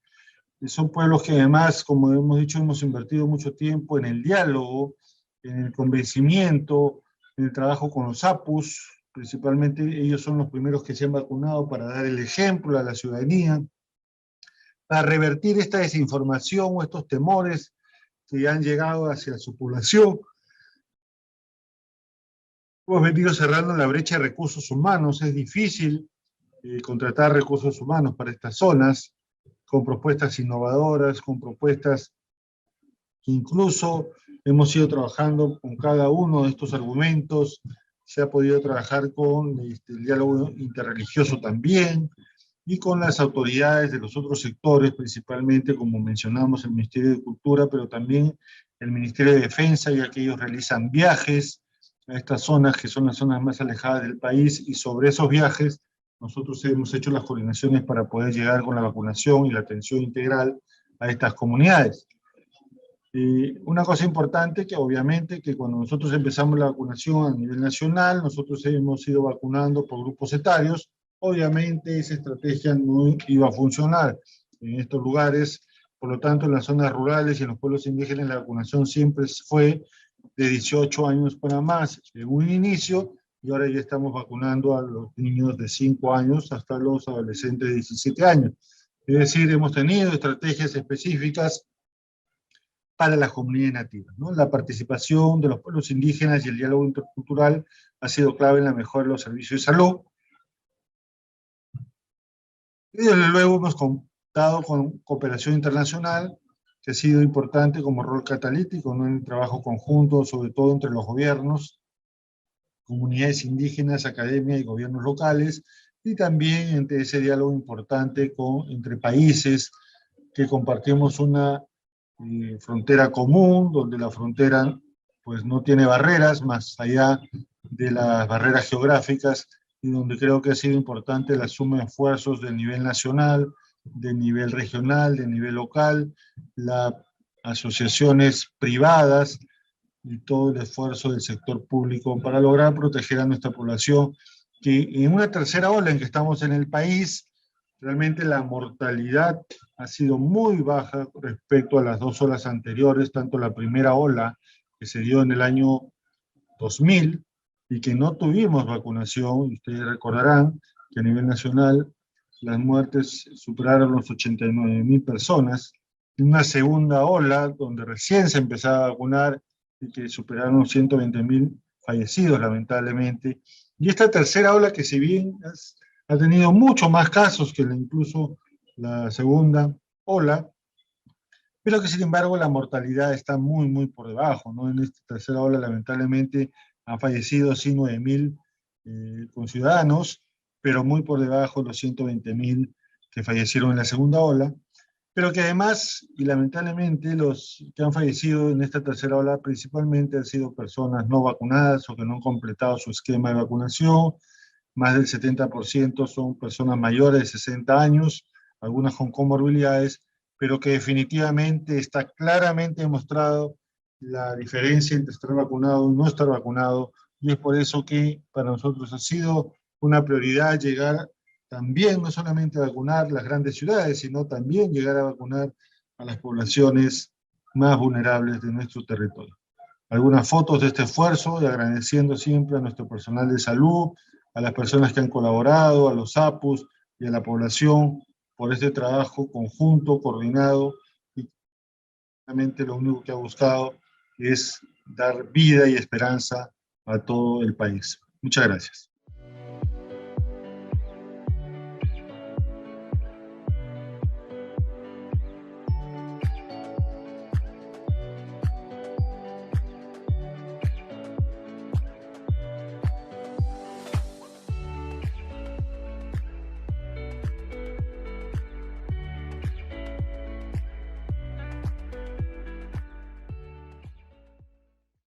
Son pueblos que además, como hemos dicho, hemos invertido mucho tiempo en el diálogo, en el convencimiento, en el trabajo con los apus. Principalmente ellos son los primeros que se han vacunado para dar el ejemplo a la ciudadanía, para revertir esta desinformación o estos temores que han llegado hacia su población. Hemos venido cerrando la brecha de recursos humanos. Es difícil contratar recursos humanos para estas zonas, con propuestas innovadoras, con propuestas que incluso hemos ido trabajando con cada uno de estos argumentos. Se ha podido trabajar con el diálogo interreligioso también, y con las autoridades de los otros sectores, principalmente, como mencionamos, el Ministerio de Cultura, pero también el Ministerio de Defensa, ya que ellos realizan viajes a estas zonas, que son las zonas más alejadas del país, y sobre esos viajes nosotros hemos hecho las coordinaciones para poder llegar con la vacunación y la atención integral a estas comunidades. Una cosa importante que obviamente que cuando nosotros empezamos la vacunación a nivel nacional, nosotros hemos ido vacunando por grupos etarios. Obviamente esa estrategia no iba a funcionar en estos lugares, por lo tanto en las zonas rurales y en los pueblos indígenas la vacunación siempre fue de 18 años para más en un inicio, y ahora ya estamos vacunando a los niños de 5 años hasta los adolescentes de 17 años. Es decir, hemos tenido estrategias específicas para las comunidades nativas, ¿no? La participación de los pueblos indígenas y el diálogo intercultural ha sido clave en la mejora de los servicios de salud. Y desde luego hemos contado con cooperación internacional, que ha sido importante como rol catalítico, ¿no? En el trabajo conjunto, sobre todo entre los gobiernos, comunidades indígenas, academia y gobiernos locales, y también entre ese diálogo importante entre países que compartimos una frontera común, donde la frontera pues no tiene barreras más allá de las barreras geográficas, y donde creo que ha sido importante la suma de esfuerzos del nivel nacional, del nivel regional, del nivel local, las asociaciones privadas y todo el esfuerzo del sector público para lograr proteger a nuestra población, que en una tercera ola en que estamos en el país, realmente la mortalidad ha sido muy baja respecto a las 2 olas anteriores, tanto la primera ola que se dio en el año 2000 y que no tuvimos vacunación. Ustedes recordarán que a nivel nacional las muertes superaron los 89.000 personas, y una segunda ola donde recién se empezaba a vacunar y que superaron los 120.000 fallecidos lamentablemente, y esta tercera ola que si bien ha tenido mucho más casos que incluso la segunda ola, pero que sin embargo la mortalidad está muy, muy por debajo, ¿no? En esta tercera ola lamentablemente han fallecido sí 9.000 conciudadanos, pero muy por debajo de los 120.000 que fallecieron en la segunda ola, pero que además, y lamentablemente, los que han fallecido en esta tercera ola principalmente han sido personas no vacunadas o que no han completado su esquema de vacunación. Más del 70% son personas mayores de 60 años, algunas con comorbilidades, pero que definitivamente está claramente demostrado la diferencia entre estar vacunado y no estar vacunado, y es por eso que para nosotros ha sido una prioridad llegar también, no solamente a vacunar las grandes ciudades, sino también llegar a vacunar a las poblaciones más vulnerables de nuestro territorio. Algunas fotos de este esfuerzo, y agradeciendo siempre a nuestro personal de salud, a las personas que han colaborado, a los APUs y a la población por este trabajo conjunto, coordinado, y realmente lo único que ha buscado es dar vida y esperanza a todo el país. Muchas gracias.